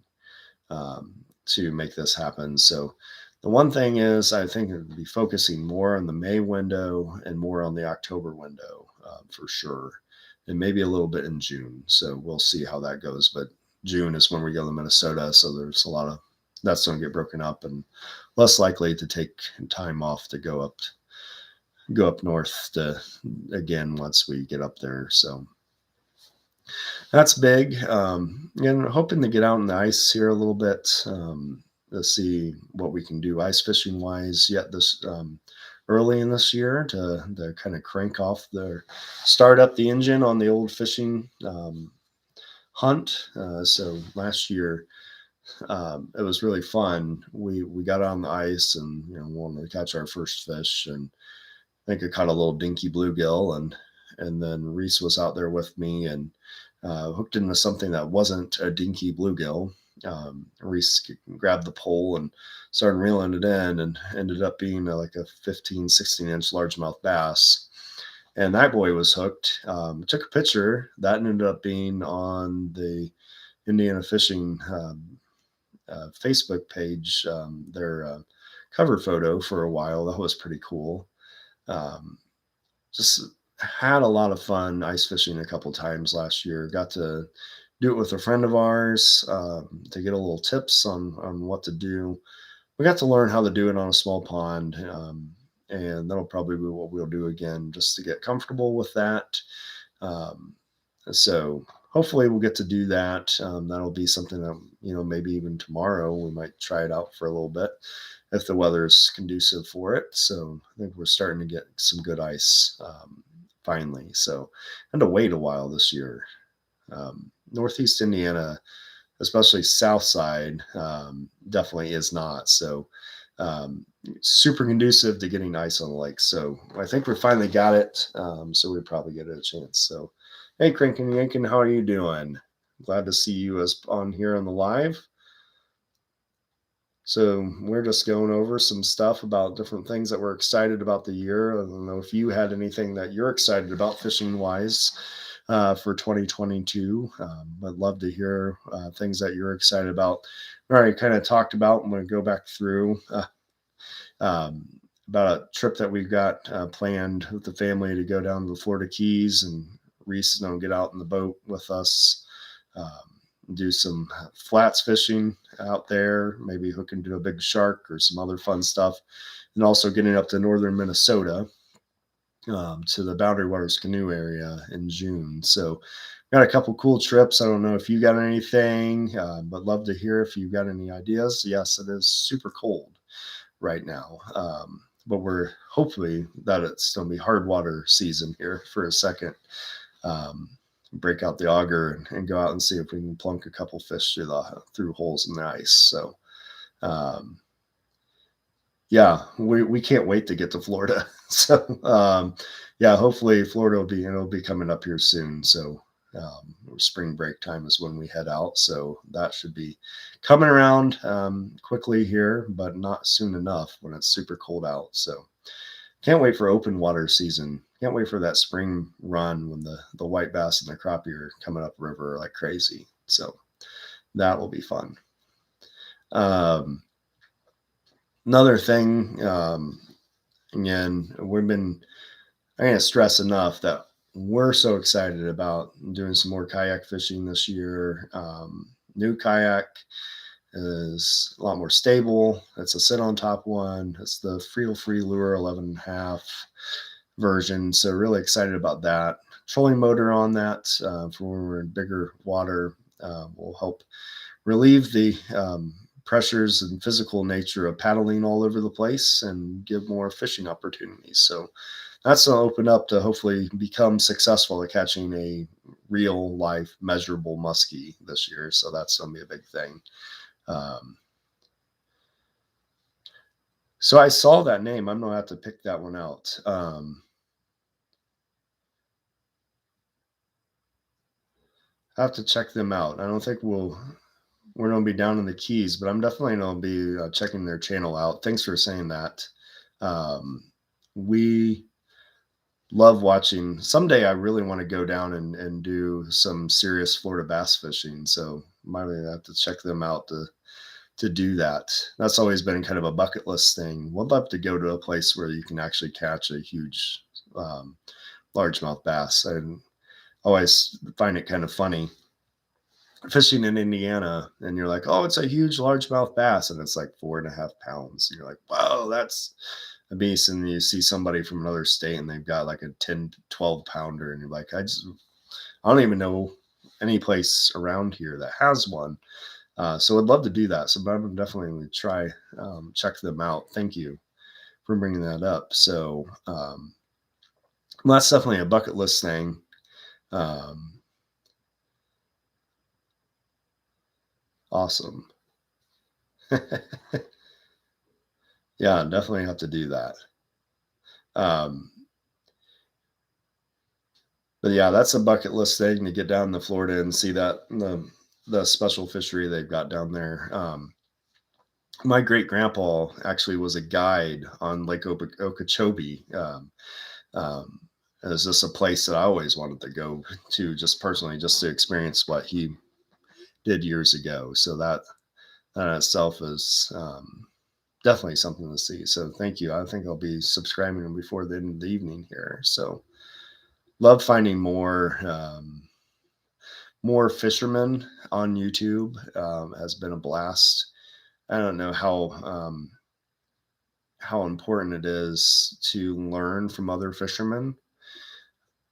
to make this happen. So the one thing is, I think it would be focusing more on the May window and more on the October window for sure, and maybe a little bit in June. So we'll see how that goes. But June is when we go to Minnesota, so there's a lot of that's going to get broken up and less likely to take time off to go up north to again once we get up there. So that's big. And hoping to get out in the ice here a little bit to see what we can do ice fishing wise yet this early in this year to kind of crank off start up the engine on the old fishing hunt. So last year it was really fun. We got on the ice and wanted to catch our first fish, and I think I caught a little dinky bluegill, and then Reese was out there with me and hooked into something that wasn't a dinky bluegill. Reese grabbed the pole and started reeling it in, and ended up being like a 15, 16-inch largemouth bass. And that boy was hooked. Took a picture. That ended up being on the Indiana Fishing Facebook page, their cover photo for a while. That was pretty cool. Um, just had a lot of fun ice fishing a couple times last year. Got to do it with a friend of ours to get a little tips on what to do. We got to learn how to do it on a small pond, and that'll probably be what we'll do again just to get comfortable with that. Um, so hopefully we'll get to do that. That'll be something that maybe even tomorrow we might try it out for a little bit if the weather's conducive for it. So I think we're starting to get some good ice finally. So I had to wait a while this year. Northeast Indiana, especially south side, definitely is not. So super conducive to getting ice on the lake. So I think we finally got it. So we probably get it a chance. So hey, Crankin' Yankin, how are you doing? Glad to see you as on here on the live. So we're just going over some stuff about different things that we're excited about the year. I don't know if you had anything that you're excited about fishing wise for 2022. I'd love to hear things that you're excited about. We already kind of talked about. I'm going to go back through about a trip that we've got planned with the family to go down to the Florida Keys, and Reese is going to get out in the boat with us. Do some flats fishing out there, maybe hook into a big shark or some other fun stuff, and also getting up to northern Minnesota to the Boundary Waters canoe area in June. So got a couple cool trips. I don't know if you got anything, but love to hear if you got any ideas. Yes, it is super cold right now, but we're hopefully that it's going to be hard water season here for a second. Break out the auger and go out and see if we can plunk a couple fish through holes in the ice. So, yeah, we can't wait to get to Florida. So, yeah, hopefully Florida will be coming up here soon. So, spring break time is when we head out. So that should be coming around quickly here, but not soon enough when it's super cold out. So can't wait for open water season. Can't wait for that spring run when the white bass and the crappie are coming up river like crazy. So that will be fun. Another thing, Again, I can't stress enough that we're so excited about doing some more kayak fishing this year. New kayak is a lot more stable. It's a sit on top one. It's the Feel Free Lure 11 and a half version. So really excited about that. Trolling motor on that for when we're in bigger water will help relieve the pressures and physical nature of paddling all over the place and give more fishing opportunities. So that's going to open up to hopefully become successful at catching a real life measurable muskie this year. So that's going to be a big thing. Um, so I saw that name. I'm going to have to pick that one out. I have to check them out. I don't think we're going to be down in the Keys, but I'm definitely going to be checking their channel out. Thanks for saying that. We love watching. Someday I really want to go down and do some serious Florida bass fishing. So might have to check them out to do that. That's always been kind of a bucket list thing. Would love to go to a place where you can actually catch a huge largemouth bass. I always find it kind of funny fishing in Indiana and you're like, oh, it's a huge largemouth bass, and it's like 4.5 pounds. And you're like, wow, that's a beast. And you see somebody from another state and they've got like a 10 to 12 pounder, and you're like, I don't even know any place around here that has one. So I'd love to do that. So I'm definitely going to try check them out. Thank you for bringing that up. So that's definitely a bucket list thing. Awesome. Yeah, definitely have to do that. Um, but yeah, that's a bucket list thing to get down to Florida and see that the special fishery they've got down there. My great grandpa actually was a guide on Lake Okeechobee. Um, it was just a place that I always wanted to go to, just personally, just to experience what he did years ago. So that in itself is definitely something to see. So thank you. I think I'll be subscribing before the end of the evening here. So love finding more fishermen on YouTube. Has been a blast. I don't know how important it is to learn from other fishermen.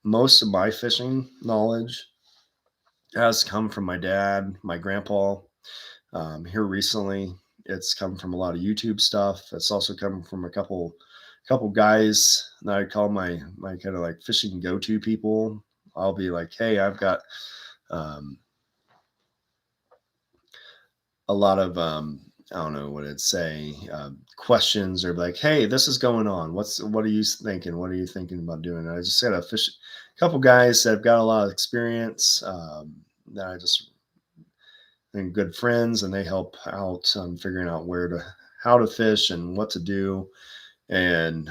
Most of my fishing knowledge has come from my dad, my grandpa. Here recently, it's come from a lot of YouTube stuff. It's also come from a couple guys that I call my kind of like fishing go-to people. I'll be like, hey, I've got um, a lot of I don't know what it'd say questions, or like, hey, this is going on. What are you thinking? What are you thinking about doing? And I just got a couple guys that have got a lot of experience that I just and good friends, and they help out figuring out how to fish and what to do, and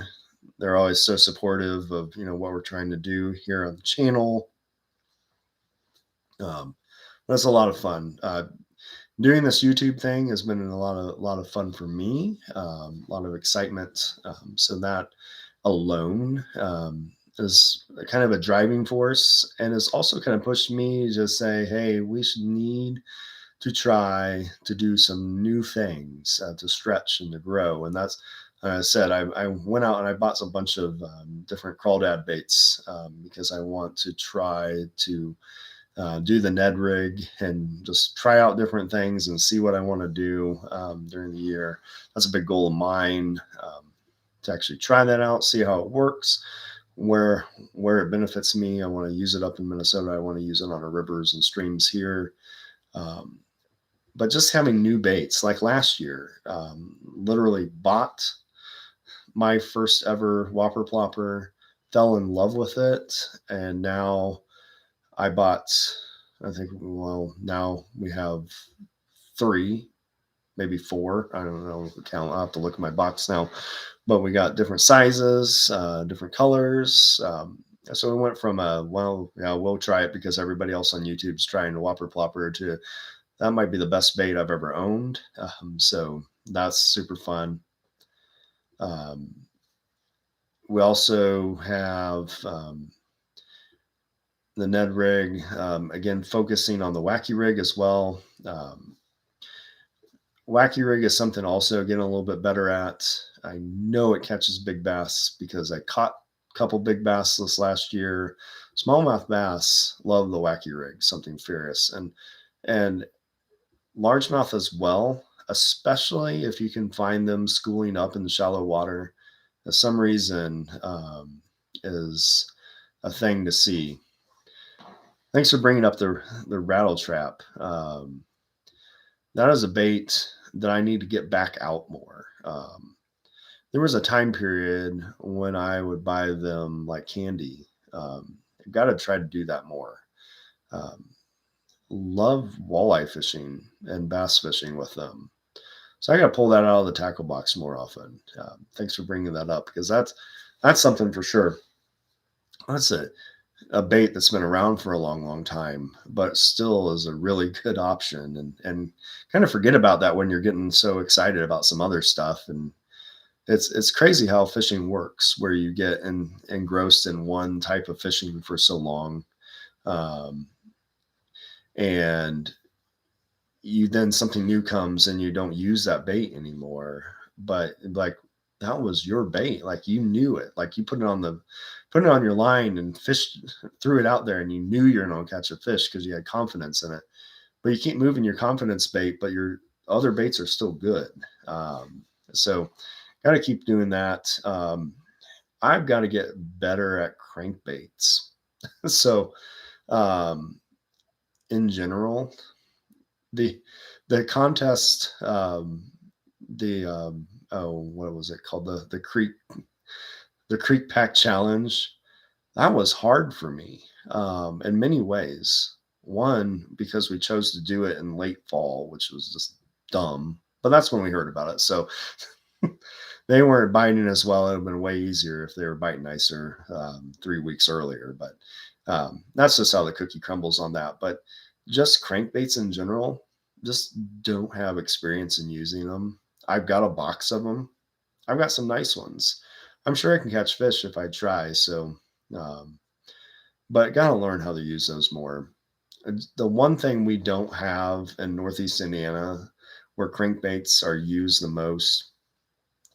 they're always so supportive of what we're trying to do here on the channel. um, that's a lot of fun. Doing this YouTube thing has been a lot of fun for me, a lot of excitement. So that alone is kind of a driving force, and has also kind of pushed me to say, hey, we should need to try to do some new things to stretch and to grow. And that's, I said, I went out and I bought a bunch of different crawdad baits because I want to try to do the Ned rig and just try out different things and see what I want to do during the year. That's a big goal of mine, to actually try that out, see how it works, where it benefits me. I want to use it up in Minnesota. I want to use it on our rivers and streams here. Um, but just having new baits, like last year, literally bought my first ever Whopper Plopper, fell in love with it, and now I bought, I think, well, now we have three, maybe four. I don't know the count. I'll have to look at my box now. But we got different sizes, different colors. So we went from well, yeah, we'll try it because everybody else on YouTube is trying to Whopper Plopper, to that might be the best bait I've ever owned. So that's super fun. Um, We also have the Ned rig, again, focusing on the wacky rig as well. Wacky rig is something also getting a little bit better at. I know it catches big bass because I caught a couple big bass this last year. Smallmouth bass love the wacky rig, something furious, and largemouth as well, especially if you can find them schooling up in the shallow water. For some reason, is a thing to see. Thanks for bringing up the rattle trap. That is a bait that I need to get back out more. There was a time period when I would buy them like candy. I've got to try to do that more. Um, love walleye fishing and bass fishing with them. So I got to pull that out of the tackle box more often. Thanks for bringing that up because that's something for sure. That's a bait that's been around for a long, long time, but still is a really good option. And kind of forget about that when you're getting so excited about some other stuff. And it's crazy how fishing works, where you get engrossed in one type of fishing for so long, um, and you then something new comes and you don't use that bait anymore. But like that was your bait, like you knew it, like you put it on your line and fish threw it out there and you knew you're going to catch a fish because you had confidence in it. But you keep moving your confidence bait, but your other baits are still good. So got to keep doing that. I've got to get better at crankbaits. So um, in general, the the contest, the oh, what was it called, the creek pack challenge, that was hard for me, in many ways. One, because we chose to do it in late fall, which was just dumb, but that's when we heard about it. So they weren't biting as well. It would have been way easier if they were biting nicer 3 weeks earlier. But that's just how the cookie crumbles on that. But just crankbaits in general, just don't have experience in using them. I've got a box of them. I've got some nice ones. I'm sure I can catch fish if I try. So, um, but got to learn how to use those more. The one thing we don't have in Northeast Indiana, where crankbaits are used the most,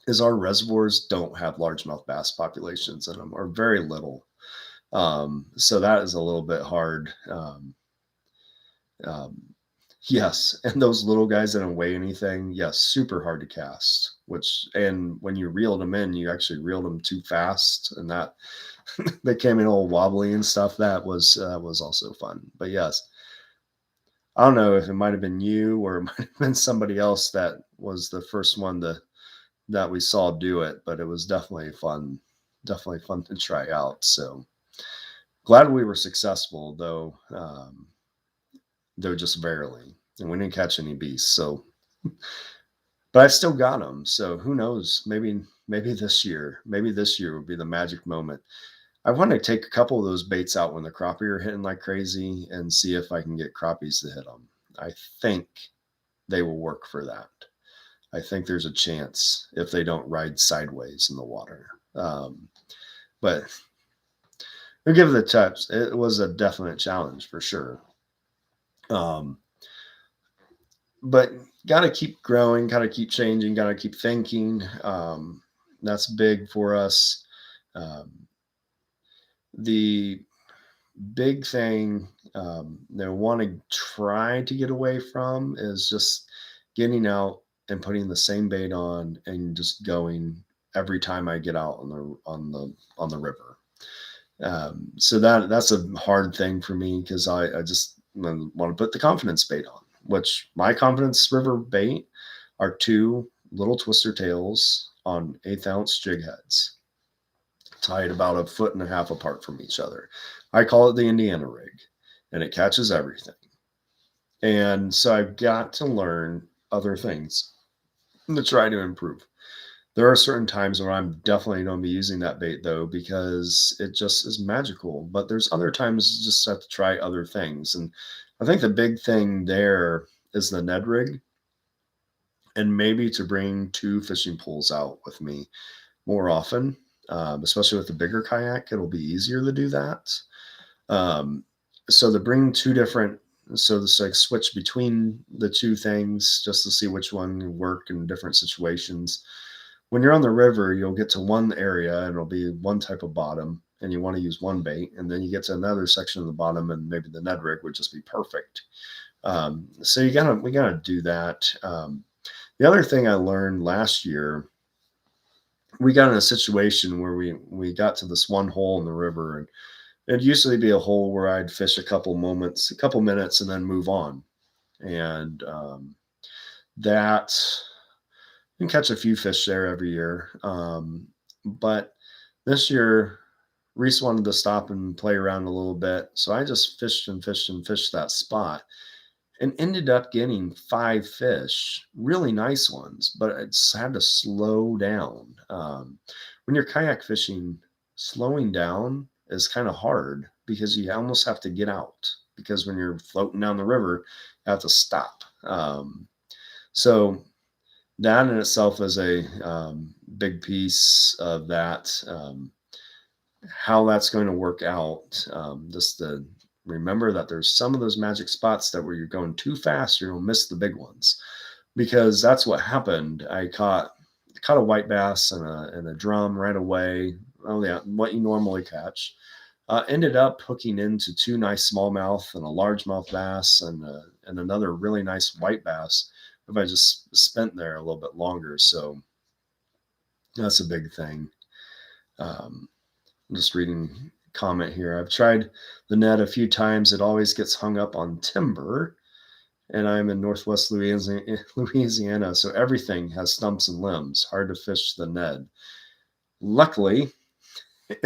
is our reservoirs don't have largemouth bass populations in them, or very little. So that is a little bit hard. Um, yes, and those little guys that don't weigh anything, yes, super hard to cast. And when you reeled them in, you actually reeled them too fast, and that they came in all wobbly and stuff. That was also fun. But yes, I don't know if it might have been you or it might have been somebody else that was the first one that we saw do it, but it was definitely fun to try out. So glad we were successful, though just barely, and we didn't catch any beasts. So, but I still got them. So who knows? Maybe this year would be the magic moment. I want to take a couple of those baits out when the crappie are hitting like crazy and see if I can get crappies to hit them. I think they will work for that. I think there's a chance if they don't ride sideways in the water. But we'll give it a touch. It was a definite challenge for sure. But got to keep growing, got to keep changing, got to keep thinking. That's big for us. The big thing they want to try to get away from is just getting out and putting the same bait on and just going every time I get out on the river. So that's a hard thing for me because I just want to put the confidence bait on, which my confidence river bait are two little twister tails on 1/8 ounce jig heads, tied about 1.5 feet apart from each other. I call it the Indiana rig, and it catches everything. And so I've got to learn other things to try to improve. There are certain times where I'm definitely going to be using that bait though, because it just is magical. But there's other times you just have to try other things. And I think the big thing there is the Ned rig, and maybe to bring 2 fishing poles out with me more often. especially with the bigger kayak, it'll be easier to do that. Um, so to bring two different, so this like switch between the two things just to see which one work in different situations. When you're on the river, you'll get to one area and it'll be one type of bottom, and you want to use one bait, and then you get to another section of the bottom, and maybe the Ned rig would just be perfect. So we gotta do that. The other thing I learned last year, we got in a situation where we got to this one hole in the river, and it'd usually be a hole where I'd fish a couple minutes, and then move on. And that you can catch a few fish there every year. But this year, Reese wanted to stop and play around a little bit, so I just fished and fished and fished that spot, and ended up getting 5 fish, really nice ones, but I just had to slow down. When you're kayak fishing, slowing down is kind of hard because you almost have to get out, because when you're floating down the river, you have to stop. So that in itself is a big piece of that. How that's going to work out, just to remember that there's some of those magic spots that where you're going too fast, you're gonna miss the big ones, because that's what happened. I caught a white bass in a drum right away. Oh yeah, what you normally catch. Ended up hooking into 2 nice smallmouth and a largemouth bass, and another really nice white bass if I just spent there a little bit longer. So that's a big thing. Um, I'm just reading comment here. I've tried the net a few times. It always gets hung up on timber, and I'm in Northwest Louisiana, so everything has stumps and limbs. Hard to fish the Ned. Luckily,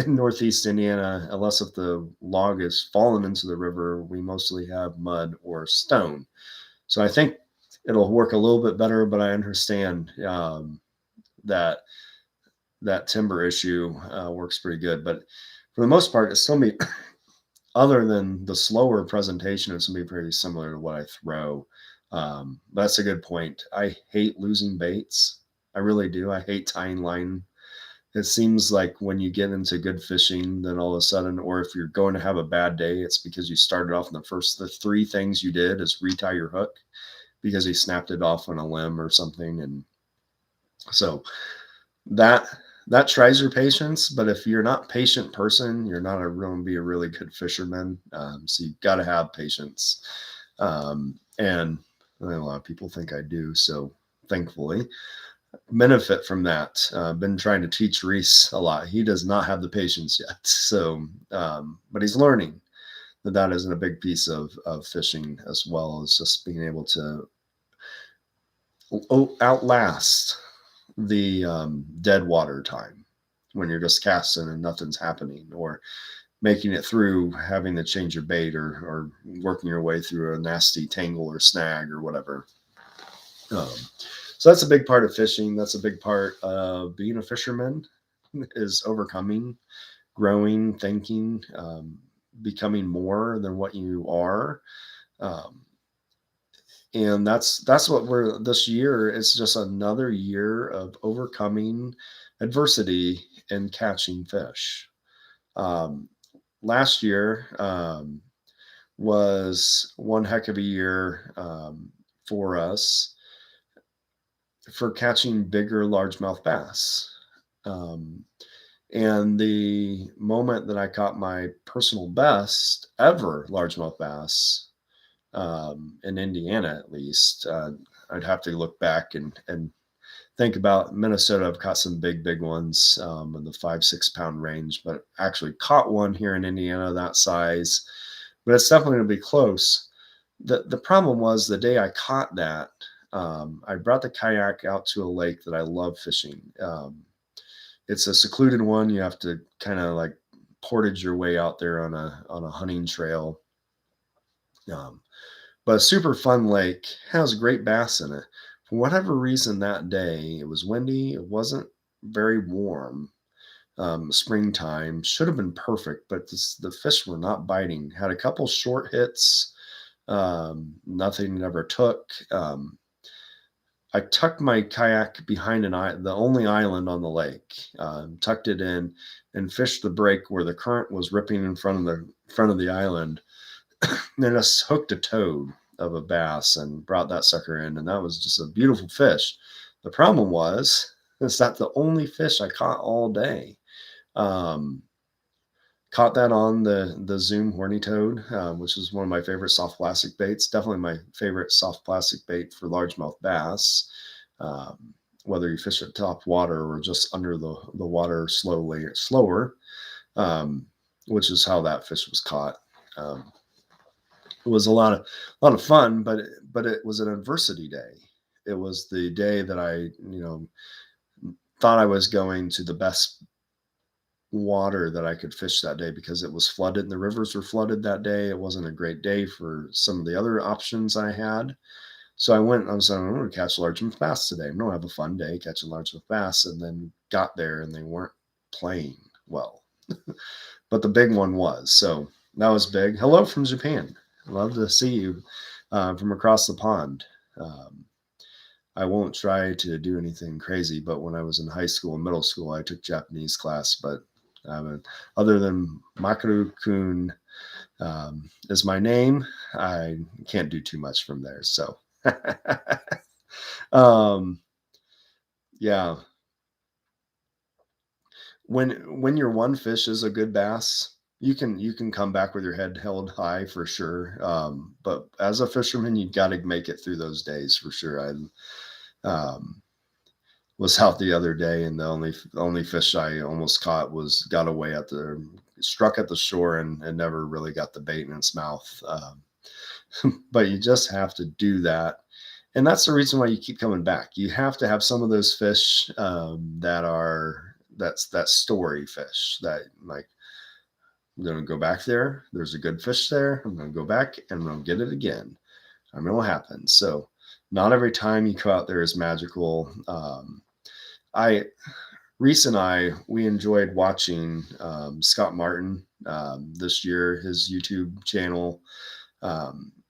in Northeast Indiana, unless if the log is fallen into the river, we mostly have mud or stone. So I think it'll work a little bit better, but I understand that that timber issue works pretty good. But for the most part, it's still be, other than the slower presentation, it's gonna be pretty similar to what I throw. That's a good point. I hate losing baits. I really do. I hate tying line. It seems like when you get into good fishing, then all of a sudden, or if you're going to have a bad day, it's because you started off in the 3 things you did is retie your hook because he snapped it off on a limb or something. And so that that tries your patience, but if you're not a patient person, you're not going to be a really good fisherman. So you've got to have patience. And a lot of people think I do. So thankfully, benefit from that. Been trying to teach Reese a lot. He does not have the patience yet. So, but he's learning that isn't a big piece of fishing, as well as just being able to outlast the dead water time when you're just casting and nothing's happening, or making it through having to change your bait, or working your way through a nasty tangle or snag or whatever. So that's a big part of fishing. That's a big part of being a fisherman, is overcoming, growing, thinking, becoming more than what you are. And that's what we're this year. It's just another year of overcoming adversity and catching fish. Um, Last year was one heck of a year for us for catching bigger largemouth bass. Um, and the moment that I caught my personal best ever largemouth bass, in Indiana, at least, I'd have to look back and think about Minnesota. I've caught some big ones in the 5-6 pound range, but actually caught one here in Indiana that size. But it's definitely going to be close. The problem was the day I caught that, I brought the kayak out to a lake that I love fishing. It's a secluded one. You have to kind of like portage your way out there on a hunting trail. But a super fun lake, has great bass in it. For whatever reason that day, it was windy. It wasn't very warm. Springtime should have been perfect, but the fish were not biting. Had a couple short hits. Nothing ever took. I tucked my kayak behind the only island on the lake, tucked it in, and fished the break where the current was ripping in front of the island. Then I hooked a toad of a bass and brought that sucker in, and that was just a beautiful fish. The problem was is that the only fish I caught all day. Um, Caught that on the Zoom horny toad, which is one of my favorite soft plastic baits. Definitely my favorite soft plastic bait for largemouth bass. Um, Whether you fish at top water or just under the water slower, um, which is how that fish was caught. Um, it was a lot of fun, but it was an adversity day. It was the day that I thought I was going to the best water that I could fish that day because it was flooded and the rivers were flooded that day. It wasn't a great day for some of the other options I had. So I was like, I'm going to catch largemouth bass today. I'm going to have a fun day catching largemouth bass. And then got there and they weren't playing well, but the big one was. So that was big. Hello from Japan. Love to see you from across the pond. Um, I won't try to do anything crazy, but when I was in high school and middle school, I took Japanese class. But other than Makaru Kun is my name, I can't do too much from there. So, um, yeah, when your one fish is a good bass, you can come back with your head held high for sure. But as a fisherman, you've got to make it through those days for sure. Um, was out the other day, and the only fish I almost caught got away struck at the shore and never really got the bait in its mouth. But you just have to do that, and that's the reason why you keep coming back. You have to have some of those fish that story fish that like I'm going to go back there. There's a good fish there. I'm going to go back and I'm going to get it again. I mean, what happens? So not every time you go out there is magical. I Reese and we enjoyed watching Scott Martin this year, his YouTube channel,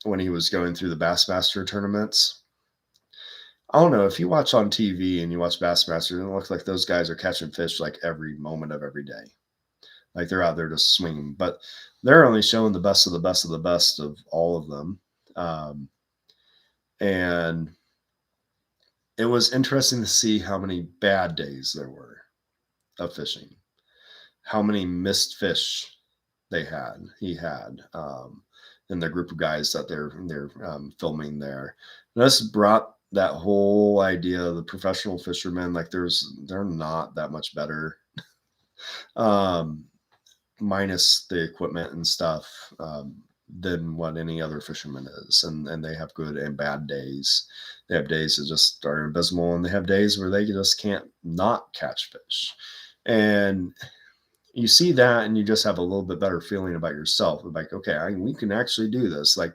when he was going through the Bassmaster tournaments. I don't know if you watch on TV and you watch Bassmaster, it looks like those guys are catching fish like every moment of every day. Like they're out there just swinging, but they're only showing the best of the best of the best of all of them. Um, and it was interesting to see how many bad days there were of fishing, how many missed fish he had, in the group of guys that they're filming there. And this brought that whole idea of the professional fishermen, like they're not that much better, um, minus the equipment and stuff, than what any other fisherman is. And they have good and bad days. They have days that just are abysmal, and they have days where they just can't not catch fish. And you see that and you just have a little bit better feeling about yourself. Like, okay, we can actually do this. Like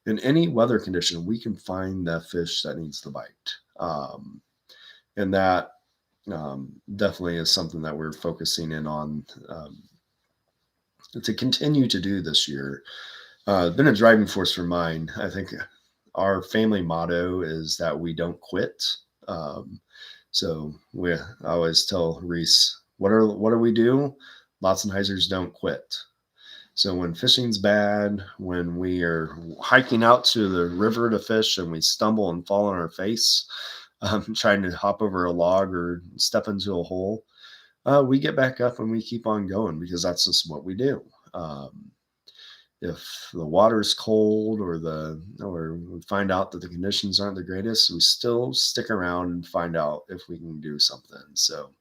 in any weather condition, we can find that fish that needs the bite. And that definitely is something that we're focusing in on to continue to do this year. Been a driving force for mine. I think our family motto is that we don't quit. So I always tell Reese, what do we do? Lotzenheisers don't quit. So when fishing's bad, when we are hiking out to the river to fish and we stumble and fall on our face, trying to hop over a log or step into a hole, we get back up and we keep on going because that's just what we do. If the water's cold or we find out that the conditions aren't the greatest, we still stick around and find out if we can do something. So,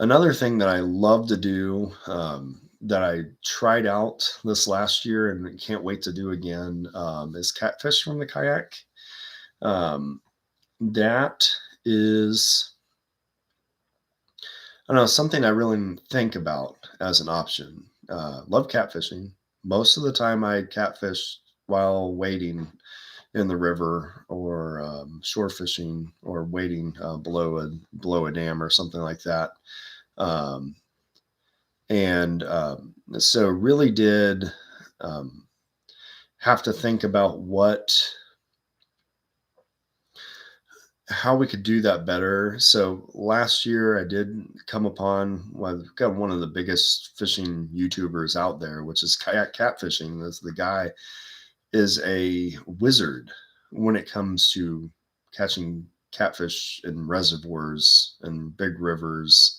another thing that I love to do, that I tried out this last year and can't wait to do again, is catfish from the kayak. That is, I don't know, something I really think about as an option. Love catfishing. Most of the time, I catfish while wading in the river or shore fishing or wading below a dam or something like that. Um, and so really did have to think about what how we could do that better. So last year I did come upon, well, I've got one of the biggest fishing YouTubers out there, which is Kayak Catfishing. This the guy is a wizard when it comes to catching catfish in reservoirs and big rivers,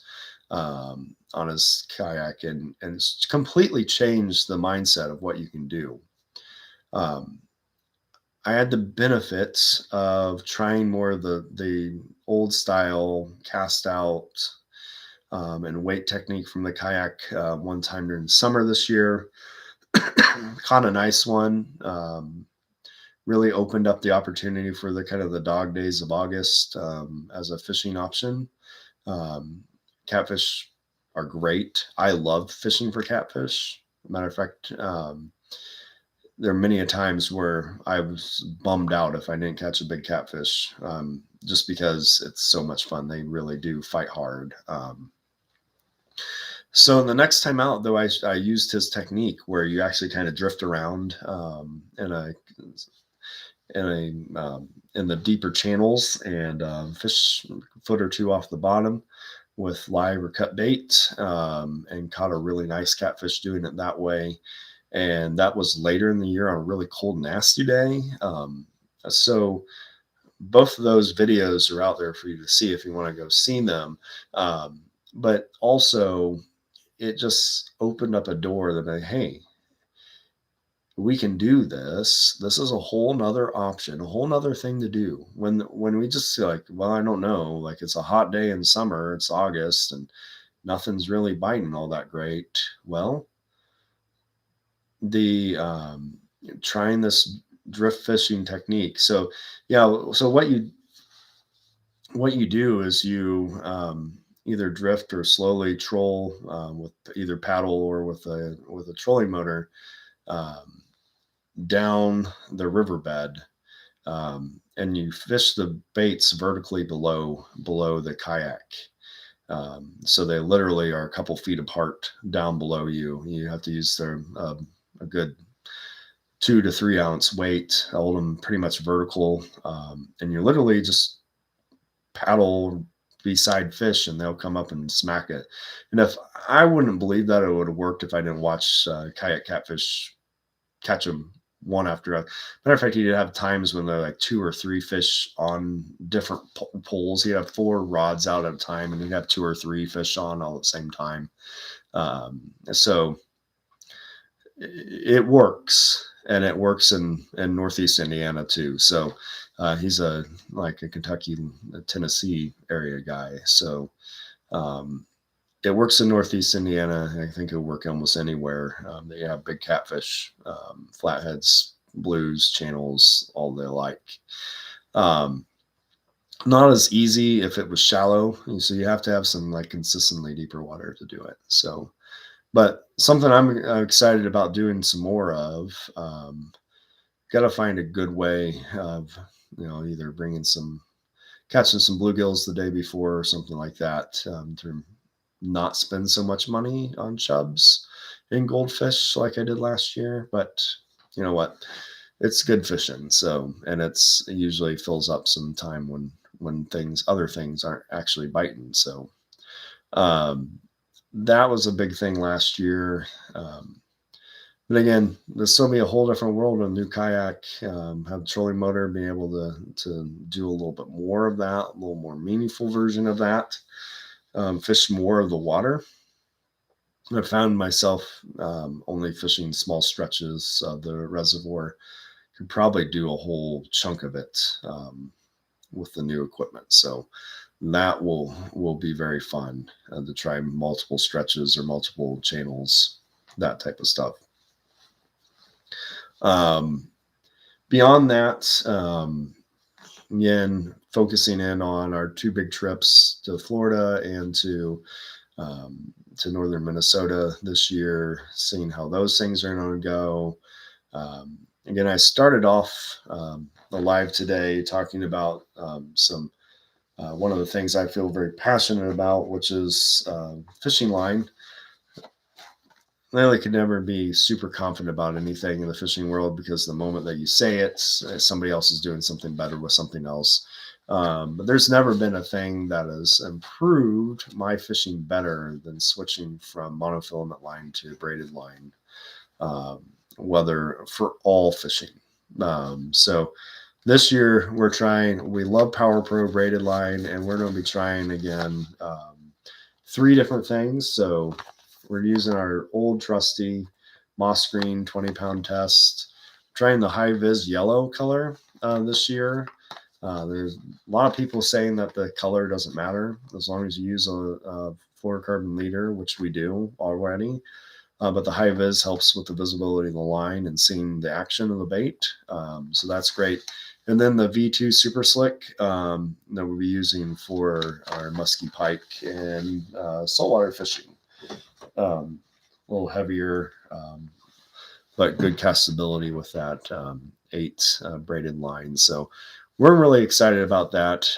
on his kayak, and it's completely changed the mindset of what you can do. Um, I had the benefits of trying more of the old style cast out, and weight technique from the kayak, one time during summer this year. Caught a nice one. Really opened up the opportunity for the kind of the dog days of August, as a fishing option. Um, Catfish are great. I love fishing for catfish. Matter of fact, there are many a times where I was bummed out if I didn't catch a big catfish, just because it's so much fun. They really do fight hard. So the next time out, though, I used his technique where you actually kind of drift around, in the deeper channels, and fish a foot or two off the bottom with live or cut bait, and caught a really nice catfish doing it that way. And that was later in the year on a really cold, nasty day. So both of those videos are out there for you to see if you want to go see them. But also, it just opened up a door that, hey, we can do this. This is a whole nother option, a whole nother thing to do. When we just feel like, well, I don't know, like it's a hot day in summer, it's August, and nothing's really biting all that great. Well, the trying this drift fishing technique. So yeah, so what you do is you, either drift or slowly troll, with either paddle or with a trolling motor, um, down the riverbed, and you fish the baits vertically below the kayak. So they literally are a couple feet apart down below you. You have to use a good 2 to 3 ounce weight, hold them pretty much vertical, and you literally just paddle beside fish, and they'll come up and smack it. And if I wouldn't believe that it would have worked if I didn't watch, kayak catfish catch them one after other. Matter of fact, he'd have times when there are like 2 or 3 fish on different poles. He'd have 4 rods out at a time, and he'd have 2 or 3 fish on all at the same time. So it works, and it works in Northeast Indiana too. So he's like a Kentucky, Tennessee area guy. So it works in Northeast Indiana. I think it'll work almost anywhere. They have big catfish, flatheads, blues, channels, all they like. Um, Not as easy if it was shallow, so you have to have some like consistently deeper water to do it. So, but something I'm excited about doing some more of. Got to find a good way of, either catching some bluegills the day before or something like that, to not spend so much money on chubs and goldfish like I did last year. But you know what? It's good fishing. So, and it usually fills up some time when other things aren't actually biting. So, um, that was a big thing last year. But again, this will be a whole different world with a new kayak, have a trolling motor, being able to do a little bit more of that, a little more meaningful version of that, fish more of the water. I found myself, only fishing small stretches of the reservoir. Could probably do a whole chunk of it, with the new equipment. So that will be very fun, to try multiple stretches or multiple channels, that type of stuff. Um, Beyond that, again, focusing in on our 2 big trips to Florida and to northern Minnesota this year, seeing how those things are going to go. Again, I started off, the live today talking about, one of the things I feel very passionate about, which is, fishing line. Lily could never be super confident about anything in the fishing world, because the moment that you say it, somebody else is doing something better with something else. But there's never been a thing that has improved my fishing better than switching from monofilament line to braided line, um, whether for all fishing. So this year we love Power Pro braided line, and we're going to be trying again 3 different things. So we're using our old trusty moss green 20-pound test, trying the high vis yellow color this year. There's a lot of people saying that the color doesn't matter as long as you use a fluorocarbon leader, which we do already. But the high vis helps with the visibility of the line and seeing the action of the bait. So that's great. And then the V2 Super Slick that we'll be using for our musky pike and saltwater fishing. A little heavier, but good castability with that 8 braided line. So we're really excited about that.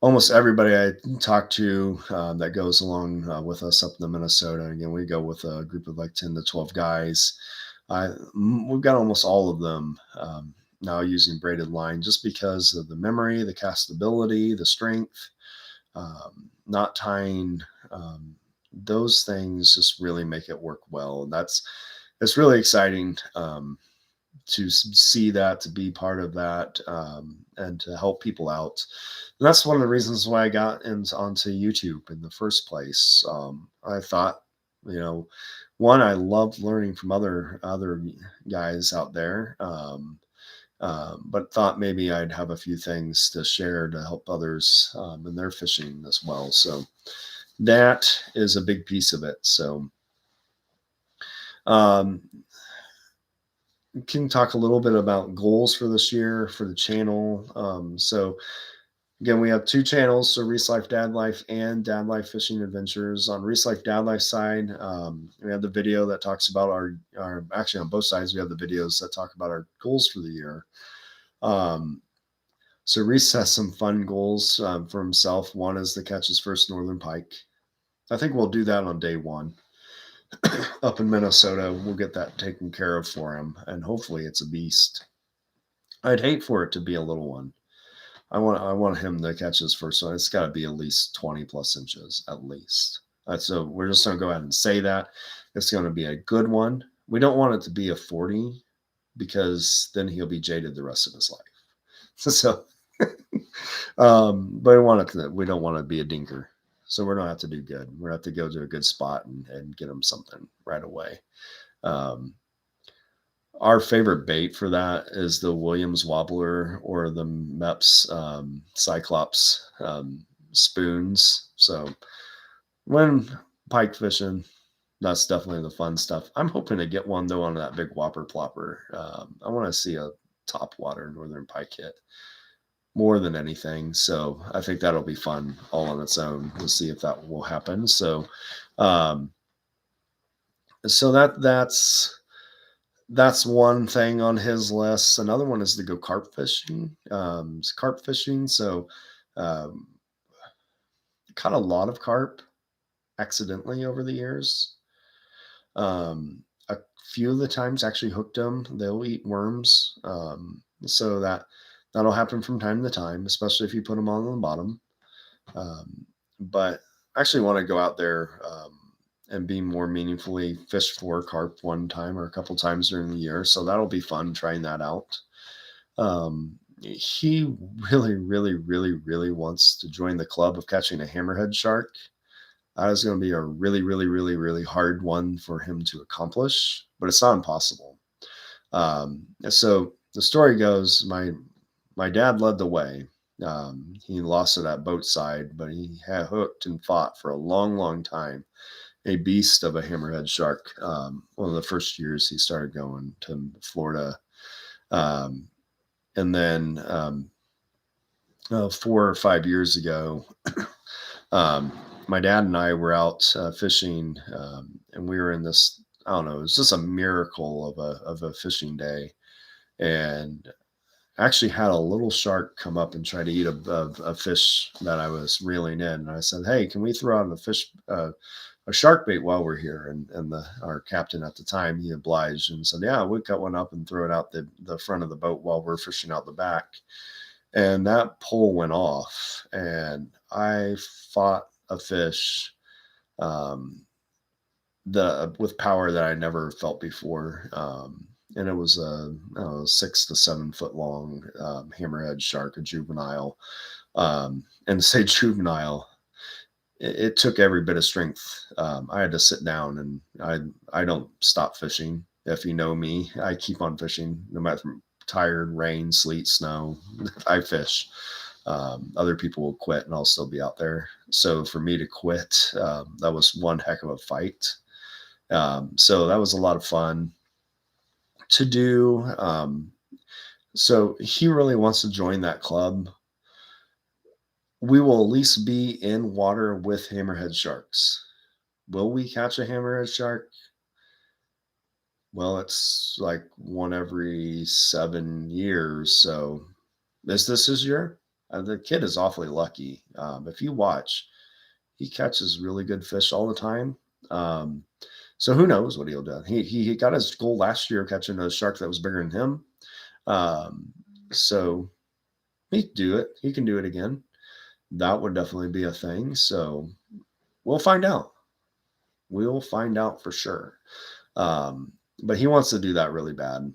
Almost everybody I talk to that goes along with us up in Minnesota, again, we go with a group of like 10 to 12 guys. We've got almost all of them now using braided line, just because of the memory, the castability, the strength, not tying. Those things just really make it work well. And it's really exciting to see that, to be part of that, and to help people out. And that's one of the reasons why I got onto YouTube in the first place. I thought, one, I loved learning from other guys out there, but thought maybe I'd have a few things to share to help others in their fishing as well. So that is a big piece of it. So we can talk a little bit about goals for this year for the channel. So again, we have 2 channels, so Reese Life Dad Life and Dad Life Fishing Adventures. On Reese Life Dad Life side, we have the video that talks about our actually on both sides, we have the videos that talk about our goals for the year. So Reese has some fun goals for himself. One is to catch his first northern pike. I think we'll do that on day 1 up in Minnesota. We'll get that taken care of for him, and hopefully it's a beast. I'd hate for it to be a little one. I want him to catch his first one. It's got to be at least 20 plus inches, at least. So we're just going to go ahead and say that it's going to be a good one. We don't want it to be a 40, because then he'll be jaded the rest of his life. So, but we don't want to be a dinker. So we're going to have to do good. We're going to have to go to a good spot and get him something right away. Our favorite bait for that is the Williams Wobbler or the Mepps Cyclops spoons. So when pike fishing, that's definitely the fun stuff. I'm hoping to get one, though, on that big Whopper Plopper. I want to see a topwater northern pike hit more than anything. So I think that'll be fun all on its own. We'll see if that will happen. So that's one thing on his list. Another one is to go carp fishing. Carp fishing. So caught a lot of carp accidentally over the years. A few of the times actually hooked them. They'll eat worms. So that'll happen from time to time, especially if you put them on the bottom. But I actually want to go out there and be more meaningfully fish for carp one time or a couple times during the year. So that'll be fun trying that out. He really, really, really, really wants to join the club of catching a hammerhead shark. That is going to be a really, really, really, really hard one for him to accomplish, but it's not impossible. So the story goes, my dad led the way. He lost it at boat side, but he had hooked and fought for a long, long time. A beast of a hammerhead shark. One of the first years he started going to Florida. And then 4 or 5 years ago, my dad and I were out fishing, and we were in this, I don't know, it was just a miracle of a fishing day. And actually had a little shark come up and try to eat a fish that I was reeling in. And I said, "Hey, can we throw out a a shark bait while we're here. And our captain at the time, he obliged and said, yeah, we'll cut one up and throw it out the front of the boat while we're fishing out the back. And that pole went off, and I fought a fish with power that I never felt before. And it was a 6 to 7 foot long hammerhead shark, a juvenile. And to say juvenile, it took every bit of strength. I had to sit down, and I don't stop fishing. If you know me, I keep on fishing no matter tired, rain, sleet, snow. I fish. Other people will quit, and I'll still be out there. So for me to quit, that was one heck of a fight. So that was a lot of fun to do. So he really wants to join that club. We will at least be in water with hammerhead sharks. Will we catch a hammerhead shark? Well, it's like one every 7 years. So is this his year? The kid is awfully lucky. If you watch, he catches really good fish all the time. So who knows what he'll do? He got his goal last year catching a shark that was bigger than him. So he can do it. He can do it again. That would definitely be a thing. So we'll find out. We'll find out for sure. But he wants to do that really bad.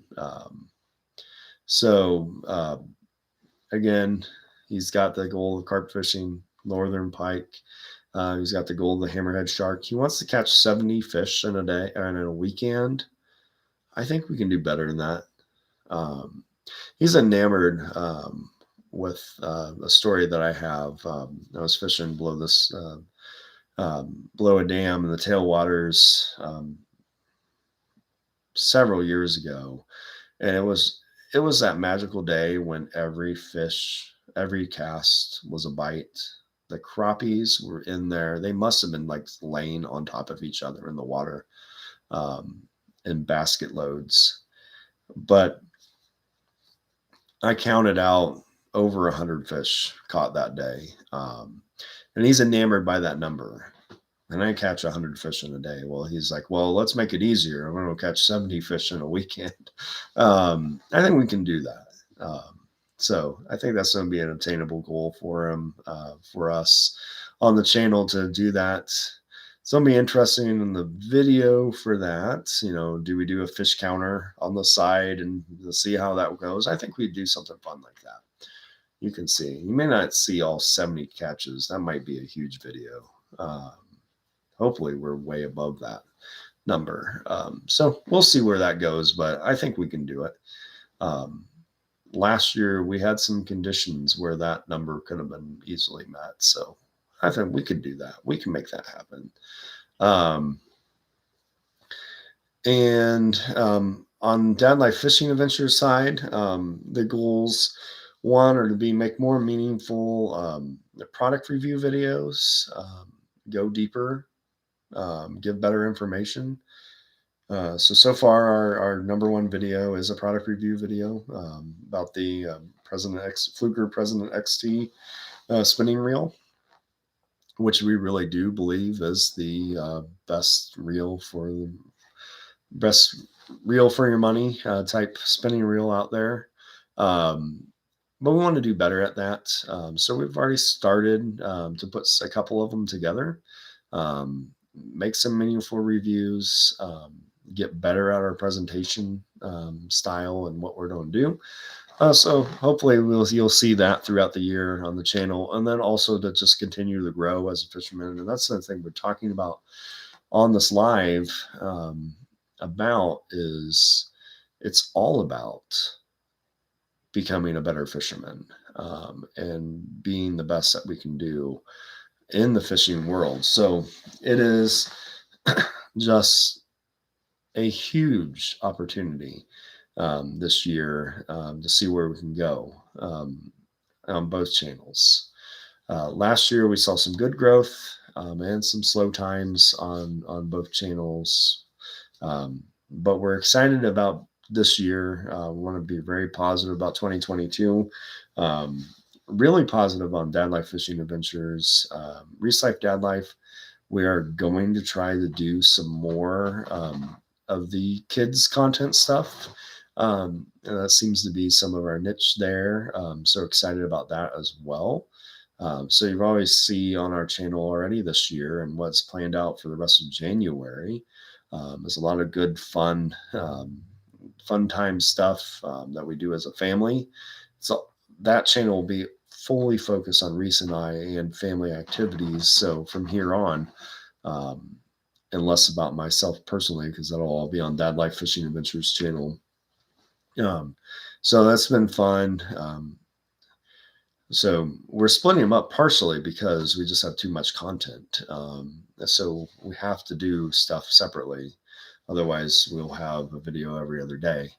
Again, he's got the goal of carp fishing, northern pike. He's got the goal of the hammerhead shark. He wants to catch 70 fish in a day or in a weekend. I think we can do better than that. He's enamored with a story that I have. I was fishing below below a dam in the tailwaters several years ago, and it was that magical day when every cast was a bite. The crappies were in there. They must have been like laying on top of each other in the water in basket loads. But I counted out over 100 fish caught that day. And he's enamored by that number. And I catch 100 fish in a day. Well, he's like, well, let's make it easier. I'm going to catch 70 fish in a weekend. I think we can do that. So I think that's going to be an attainable goal for him, for us on the channel to do that. It's going to be interesting in the video for that. Do we do a fish counter on the side and see how that goes? I think we'd do something fun like that. You can see. You may not see all 70 catches. That might be a huge video. Hopefully we're way above that number. So we'll see where that goes, but I think we can do it. Last year we had some conditions where that number could have been easily met. So I think we could do that. We can make that happen. On Dad Life Fishing Adventure side, the goals, one, are to make more meaningful product review videos, go deeper, give better information. So far, our number one video is a product review video about the Fluker President XT spinning reel, which we really do believe is the best reel for your money type spinning reel out there. But we want to do better at that. So we've already started to put a couple of them together, make some meaningful reviews, get better at our presentation style and what we're going to do. So hopefully you'll see that throughout the year on the channel, and then also to just continue to grow as a fisherman. And that's the thing we're talking about on this live is it's all about becoming a better fisherman and being the best that we can do in the fishing world. So it is just a huge opportunity this year to see where we can go on both channels. Last year we saw some good growth and some slow times on both channels, but we're excited about this year. We want to be very positive about 2022. Really positive on Dad Life Fishing Adventures, Reese Life Dad Life. We are going to try to do some more of the kids content stuff. And that seems to be some of our niche there. So excited about that as well. So you've always see on our channel already this year and what's planned out for the rest of January. There's a lot of good fun time stuff that we do as a family. So that channel will be fully focused on Reese and I and family activities. So from here on, um, and less about myself personally, because that'll all be on Dad Life Fishing Adventures channel. Um, so that's been fun. So we're splitting them up partially because we just have too much content. So we have to do stuff separately. Otherwise, we'll have a video every other day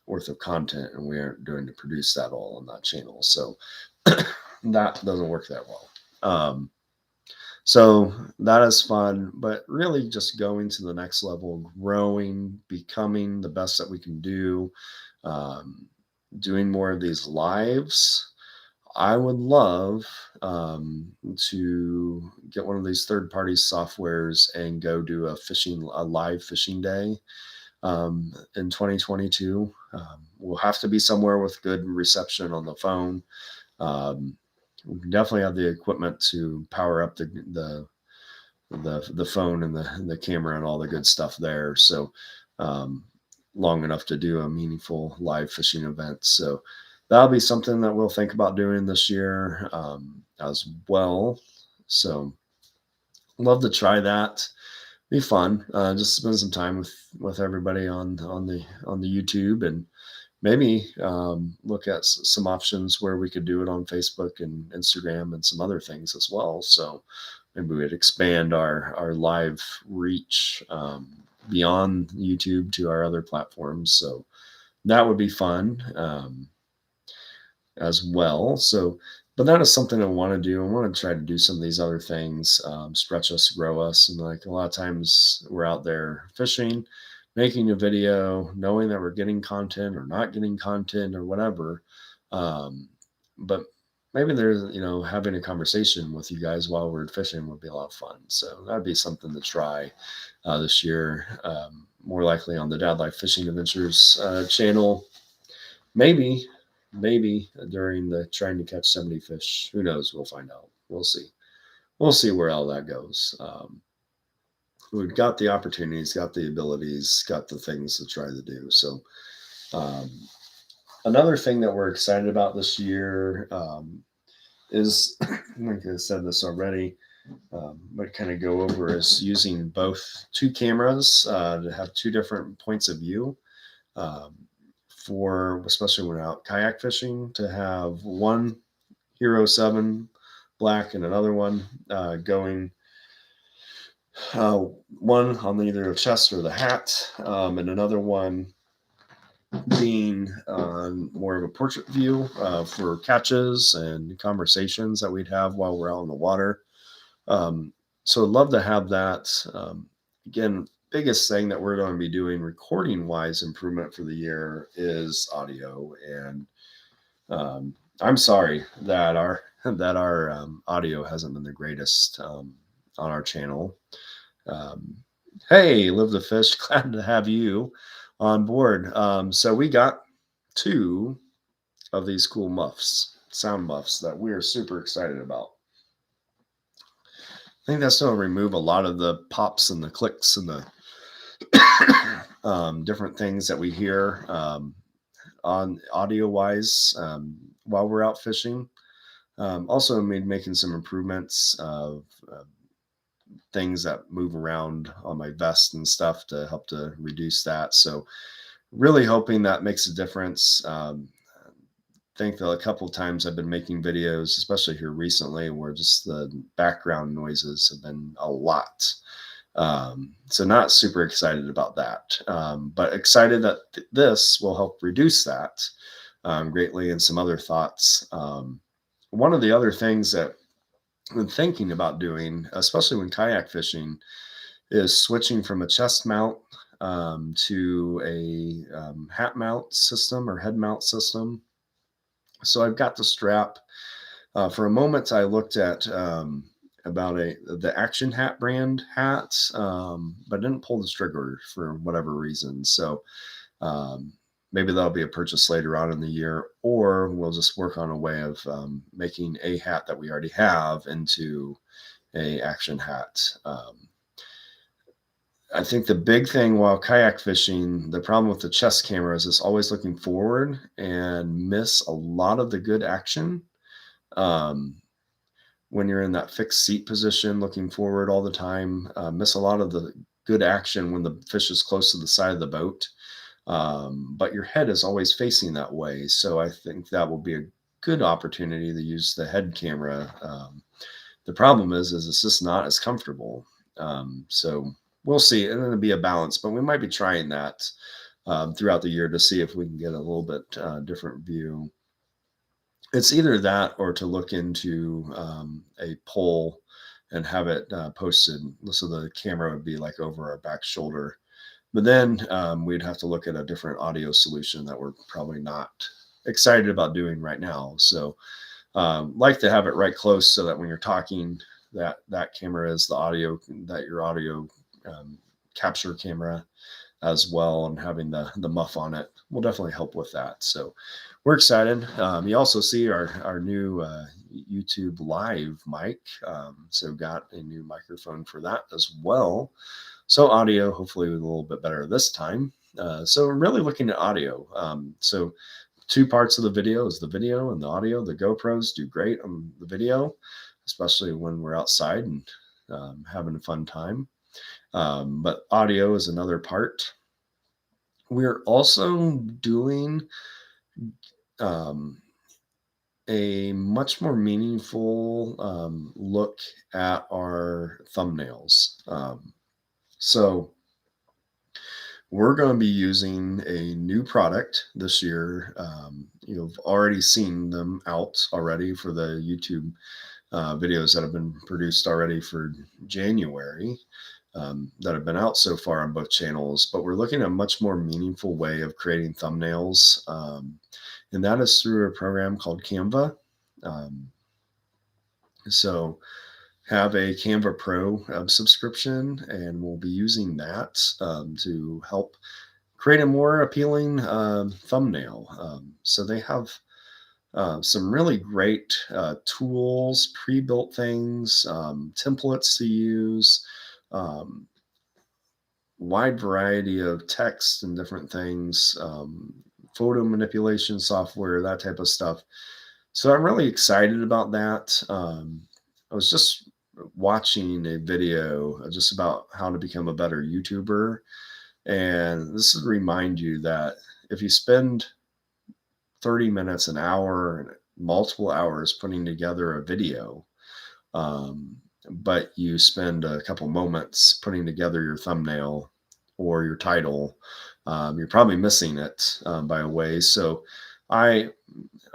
worth of content, and we aren't doing to produce that all on that channel. So that doesn't work that well. So that is fun, but really just going to the next level, growing, becoming the best that we can do, doing more of these lives. I would love to get one of these third-party softwares and go do a live fishing day in 2022. We'll have to be somewhere with good reception on the phone. We definitely have the equipment to power up the phone and the camera and all the good stuff there. So long enough to do a meaningful live fishing event. So that'll be something that we'll think about doing this year as well. So love to try that. Be fun. Just spend some time with everybody on the YouTube, and maybe look at some options where we could do it on Facebook and Instagram and some other things as well. So maybe we'd expand our live reach beyond YouTube to our other platforms. So that would be fun as well. So, but that is something I want to do. I want to try to do some of these other things, stretch us, grow us. And like a lot of times we're out there fishing, making a video, knowing that we're getting content or not getting content or whatever. But maybe there's, having a conversation with you guys while we're fishing would be a lot of fun. So that'd be something to try this year. More likely on the Dad Life Fishing Adventures channel. Maybe during the trying to catch 70 fish. Who knows? We'll find out. We'll see. We'll see where all that goes. We've got the opportunities, got the abilities, got the things to try to do. So another thing that we're excited about this year is, like I said this already, but kind of go over is using two cameras to have two different points of view. For especially when we're out kayak fishing, to have one Hero 7 black and another one going one on either the chest or the hat, and another one being more of a portrait view for catches and conversations that we'd have while we're out in the water. So I'd love to have that. Again, biggest thing that we're going to be doing recording wise improvement for the year is audio. And I'm sorry that our audio hasn't been the greatest on our channel. Hey, Live the Fish, glad to have you on board. So we got two of these cool sound muffs that we are super excited about. I think that's going to remove a lot of the pops and the clicks and the different things that we hear on audio wise while we're out fishing. Also making some improvements of things that move around on my vest and stuff to help to reduce that. So really hoping that makes a difference. Think that a couple of times I've been making videos, especially here recently, where just the background noises have been a lot. So not super excited about that, but excited that this will help reduce that greatly, and some other thoughts. One of the other things that I've been thinking about doing, especially when kayak fishing, is switching from a chest mount to a hat mount system or head mount system. So I've got the strap. For a moment, I looked at about the Action Hat brand hats, but didn't pull the trigger for whatever reason. So um, maybe that'll be a purchase later on in the year, or we'll just work on a way of making a hat that we already have into a action hat. I think the big thing while kayak fishing, the problem with the chest camera is it's always looking forward and miss a lot of the good action. Um, when you're in that fixed seat position, looking forward all the time, miss a lot of the good action when the fish is close to the side of the boat. But your head is always facing that way. So I think that will be a good opportunity to use the head camera. The problem is it's just not as comfortable. So we'll see. And it'll be a balance, but we might be trying that throughout the year to see if we can get a little bit different view. It's either that or to look into a pole and have it posted so the camera would be like over our back shoulder. But then we'd have to look at a different audio solution that we're probably not excited about doing right now. So like to have it right close so that when you're talking, that camera is the audio, that your audio capture camera as well, and having the muff on it will definitely help with that. So we're excited. You also see our new YouTube live mic. So got a new microphone for that as well. So audio, hopefully, a little bit better this time. So we're really looking at audio. So two parts of the video is the video and the audio. The GoPros do great on the video, especially when we're outside and having a fun time. But audio is another part. We're also doing um, a much more meaningful look at our thumbnails. So we're going to be using a new product this year. You've already seen them out already for the YouTube videos that have been produced already for January, that have been out so far on both channels. But we're looking at a much more meaningful way of creating thumbnails, and that is through a program called Canva. So have a Canva Pro subscription, and we'll be using that to help create a more appealing thumbnail. So they have some really great tools, pre-built things, templates to use, um, wide variety of text and different things, photo manipulation software, that type of stuff. So I'm really excited about that. I was just watching a video just about how to become a better YouTuber. And this is to remind you that if you spend 30 minutes, an hour, and multiple hours putting together a video, um, but you spend a couple moments putting together your thumbnail or your title, you're probably missing it by a way. So I'm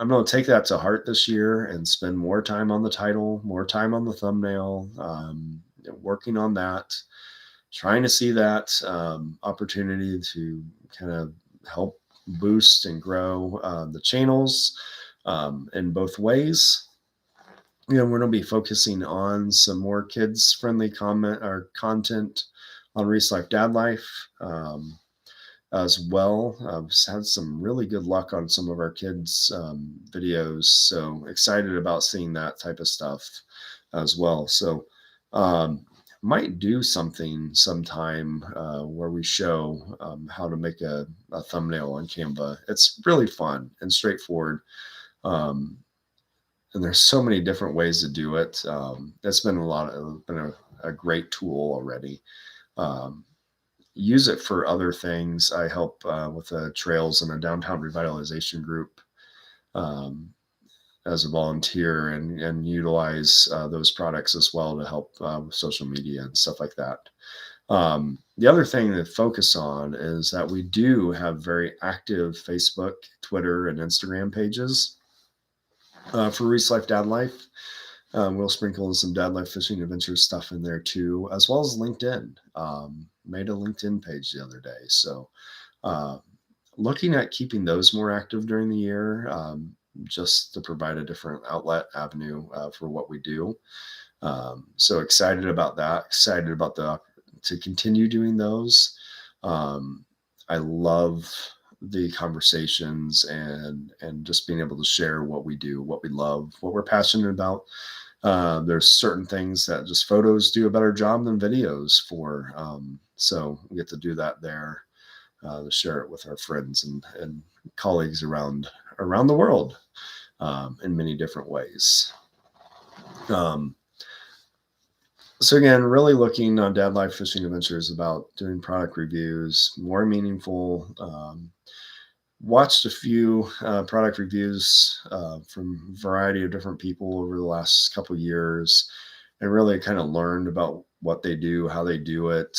going to take that to heart this year and spend more time on the title, more time on the thumbnail, working on that, trying to see that opportunity to kind of help boost and grow the channels in both ways. We're going to be focusing on some more kids friendly comment or content on Reese Life Dad Life as well. I've had some really good luck on some of our kids videos, so excited about seeing that type of stuff as well. So might do something sometime where we show how to make a thumbnail on Canva. It's really fun and straightforward. And there's so many different ways to do it. It's been a great tool already. Use it for other things. I help with the trails and a downtown revitalization group as a volunteer, and utilize those products as well to help with social media and stuff like that. The other thing to focus on is that we do have very active Facebook, Twitter, and Instagram pages for Reese Life Dad Life. We'll sprinkle in some dad life fishing adventures stuff in there too, as well as LinkedIn. Made a LinkedIn page the other day. So looking at keeping those more active during the year, just to provide a different outlet avenue for what we do. So excited about that. Excited about to continue doing those. Um, I love the conversations and just being able to share what we do, what we love, what we're passionate about. There's certain things that just photos do a better job than videos for. So we get to do that there, to share it with our friends and colleagues around the world, in many different ways. Um, so again, really looking on Dad Life Fishing Adventures about doing product reviews, more meaningful. Watched a few product reviews from a variety of different people over the last couple of years, and really kind of learned about what they do, how they do it,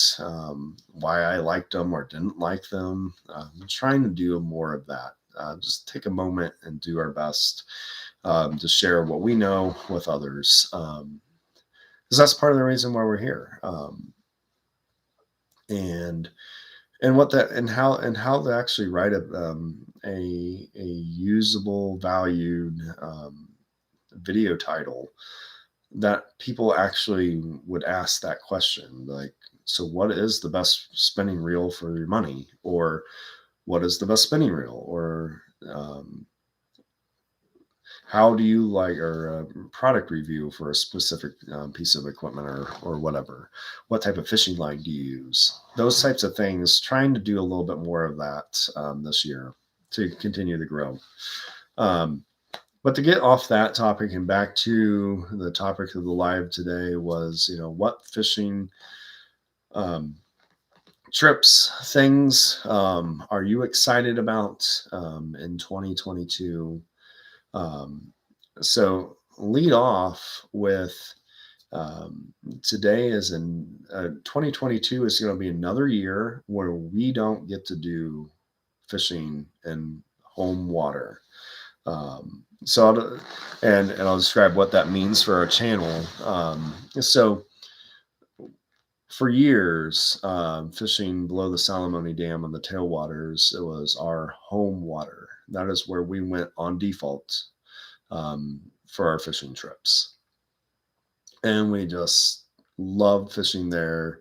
why I liked them or didn't like them. I'm trying to do more of that. Just take a moment and do our best, to share what we know with others. Because that's part of the reason why we're here. And what that and how to actually write a usable, valued video title that people actually would ask that question, like, so what is the best spinning reel for your money, or what is the best spinning reel, or how do you like, or a product review for a specific piece of equipment, or whatever, what type of fishing line do you use, those types of things, trying to do a little bit more of that this year to continue to grow. But to get off that topic and back to the topic of the live today was, what fishing um, trips, things are you excited about in 2022? Um, so lead off with, today is 2022 is going to be another year where we don't get to do fishing in home water. So I'll describe what that means for our channel. So for years, fishing below the Salamone Dam on the tailwaters, it was our home water. That is where we went on default for our fishing trips. And we just loved fishing there.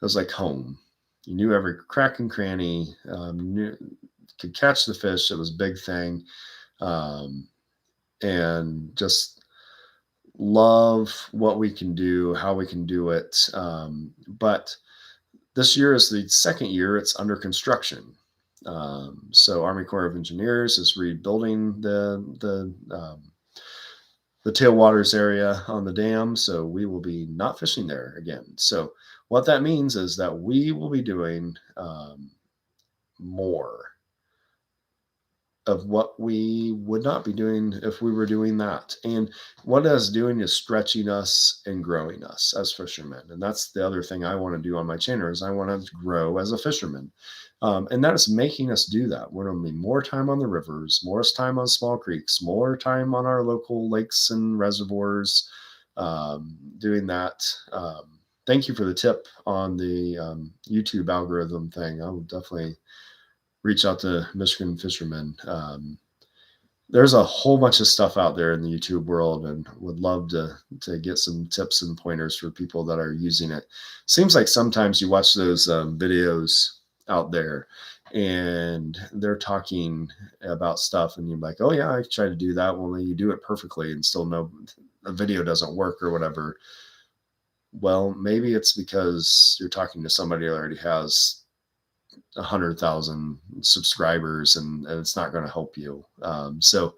It was like home. You knew every crack and cranny, could catch the fish. It was a big thing. And just love what we can do, how we can do it. But this year is the second year it's under construction. So Army Corps of Engineers is rebuilding the tailwaters area on the dam. So we will be not fishing there again. So what that means is that we will be doing more of what we would not be doing if we were doing that. And what that's doing is stretching us and growing us as fishermen. And that's the other thing I want to do on my channel, is I want to grow as a fisherman. And that is making us do that. We're going to be more time on the rivers, more time on small creeks, more time on our local lakes and reservoirs, doing that. Thank you for the tip on the YouTube algorithm thing. I will definitely reach out to Michigan fishermen. There's a whole bunch of stuff out there in the YouTube world, and would love to get some tips and pointers for people that are using it. Seems like sometimes you watch those videos out there and they're talking about stuff and you're like, oh yeah, I try to do that. Well, then you do it perfectly and still no, the video doesn't work or whatever. Well, maybe it's because you're talking to somebody that already has 100,000 subscribers, and it's not going to help you. So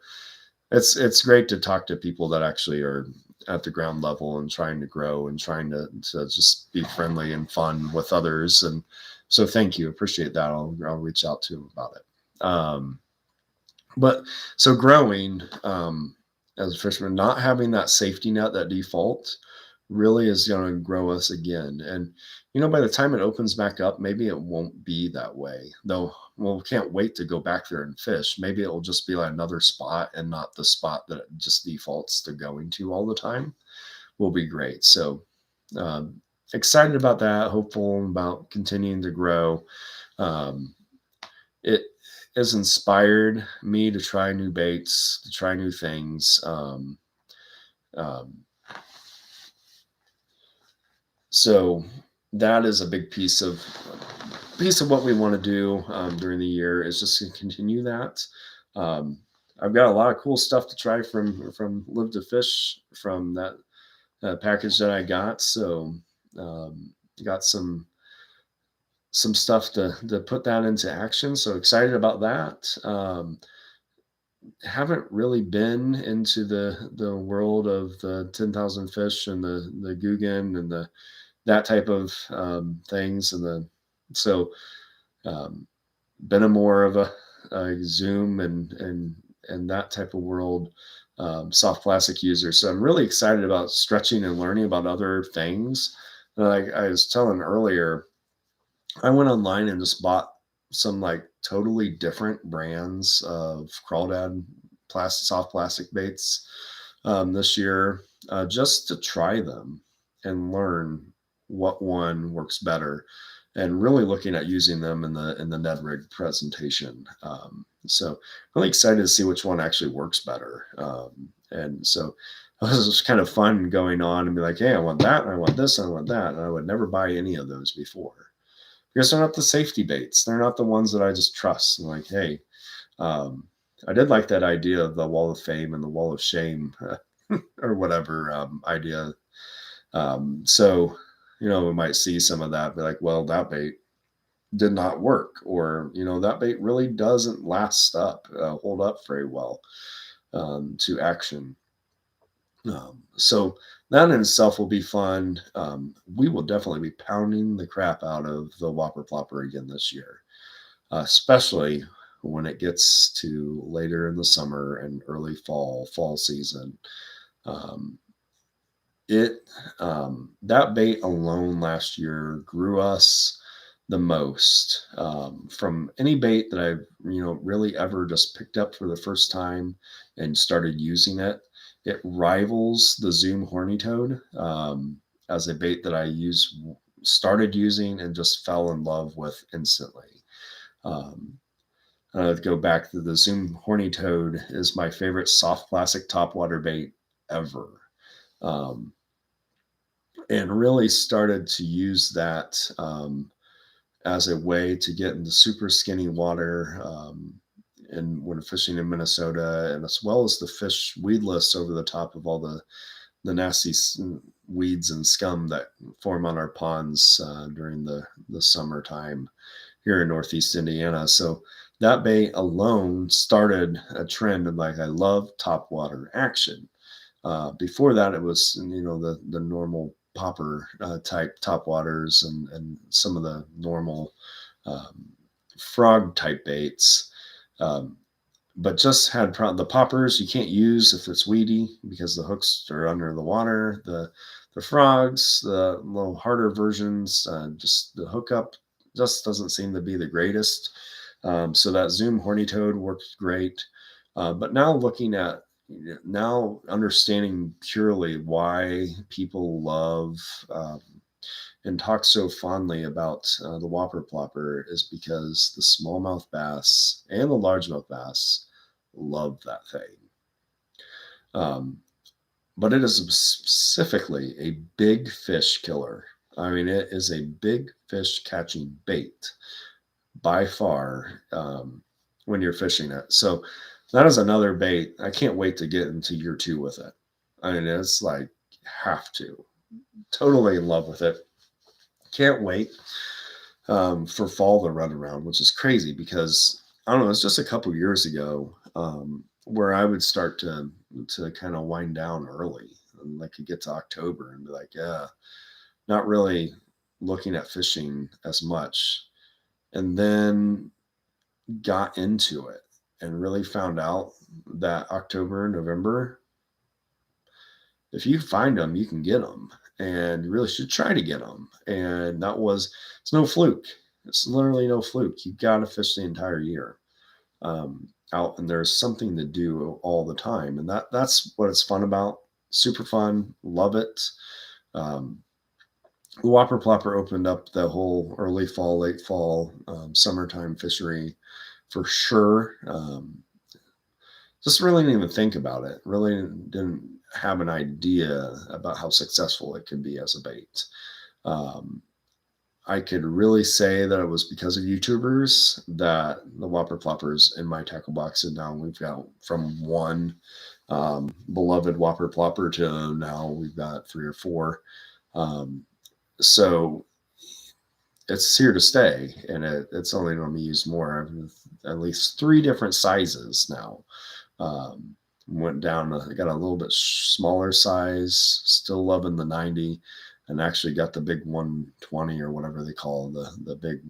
it's great to talk to people that actually are at the ground level and trying to grow and trying to just be friendly and fun with others. And so thank you. Appreciate that. I'll reach out to them about it. But so growing as a fisherman, not having that safety net, that default, really is going to grow us again. And, by the time it opens back up, maybe it won't be that way, though. Well, we can't wait to go back there and fish. Maybe it will just be like another spot and not the spot that it just defaults to going to all the time. Will be great. So excited about that, hopeful about continuing to grow. It has inspired me to try new baits, to try new things. Um, So that is a big piece of what we want to do during the year is just to continue that. Um, I've got a lot of cool stuff to try from Live to Fish from that package that I got. So um, got some stuff to put that into action. So excited about that. Haven't really been into the world of the 10,000 fish and the Guggen and the that type of things and the so um, been a more of a Zoom and that type of world soft plastic user. So I'm really excited about stretching and learning about other things. Like I was telling earlier, I went online and just bought some like totally different brands of crawdad plastic soft plastic baits this year just to try them and learn what one works better and really looking at using them in the Ned Rig presentation. So really excited to see which one actually works better. And so it was just kind of fun going on and be like, hey, I want that, and I want this, and I want that. And I would never buy any of those before because they're not the safety baits. They're not the ones that I just trust. I'm like, hey, um, I did like that idea of the wall of fame and the wall of shame or whatever idea. So, we might see some of that, be like, well, that bait did not work, or, that bait really doesn't hold up very well to action. So that in itself will be fun. We will definitely be pounding the crap out of the Whopper Plopper again this year, especially when it gets to later in the summer and early fall season. Um, it That bait alone last year grew us the most from any bait that I've really ever just picked up for the first time and started using it. It rivals the Zoom Horny Toad as a bait that started using and just fell in love with instantly. Um, go back to the Zoom Horny Toad is my favorite soft plastic topwater bait ever. Um, and really started to use that as a way to get into super skinny water and when fishing in Minnesota, and as well as the fish weedless over the top of all the nasty weeds and scum that form on our ponds during the summertime here in Northeast Indiana. So that bait alone started a trend of like, I love topwater action. Before that, it was the normal popper type top waters and some of the normal um, frog type baits. Um, but just had the poppers you can't use if it's weedy because the hooks are under the water. The frogs, the little harder versions, just the hookup just doesn't seem to be the greatest. So that Zoom Horny Toad works great. But now understanding purely why people love and talk so fondly about the Whopper Plopper is because the smallmouth bass and the largemouth bass love that thing. Um, but it is specifically a big fish killer. I mean, it is a big fish catching bait by far when you're fishing it. So that is another bait. I can't wait to get into year 2 with it. I mean, it's like have to. Totally in love with it. Can't wait for fall to run around, which is crazy because I don't know. It's just a couple years ago where I would start to kind of wind down early, and I could get to October and be like, yeah, not really looking at fishing as much, and then got into it and really found out that October, November, if you find them, you can get them, and you really should try to get them. And it's no fluke. It's literally no fluke. You got to fish the entire year out, and there's something to do all the time, and that's what it's fun about. Super fun, love it. Um, the Whopper Plopper opened up the whole early fall, late fall, summertime fishery for sure. Just really didn't even think about it. Really didn't have an idea about how successful it could be as a bait. Um, I could really say that it was because of YouTubers that the Whopper Ploppers in my tackle box, and now we've got from one beloved Whopper Plopper to now we've got 3 or 4. Um, so it's here to stay, and it's only going to be used more. At least 3 different sizes now. Um, went down, got a little bit smaller size, still loving the 90, and actually got the big 120 or whatever they call the big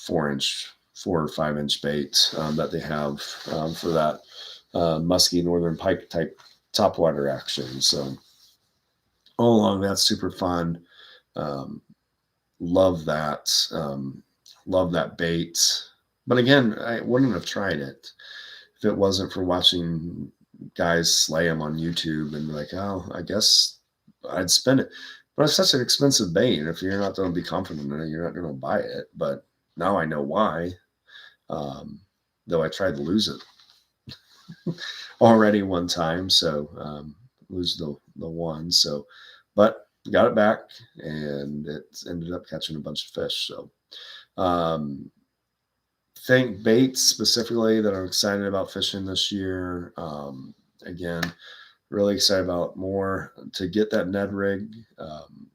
4 inch, 4 or 5 inch bait that they have for that musky northern pike type topwater action. So all along, that's super fun. Um, love that. Love that bait. But again, I wouldn't have tried it if it wasn't for watching guys slay them on YouTube and be like, oh, I guess I'd spend it. But it's such an expensive bait. And if you're not going to be confident in it, you're not going to buy it. But now I know why. Um, though I tried to lose it already one time. So lose the one. So, but got it back and it ended up catching a bunch of fish. So, think baits specifically that I'm excited about fishing this year. Again, really excited about more to get that Ned rig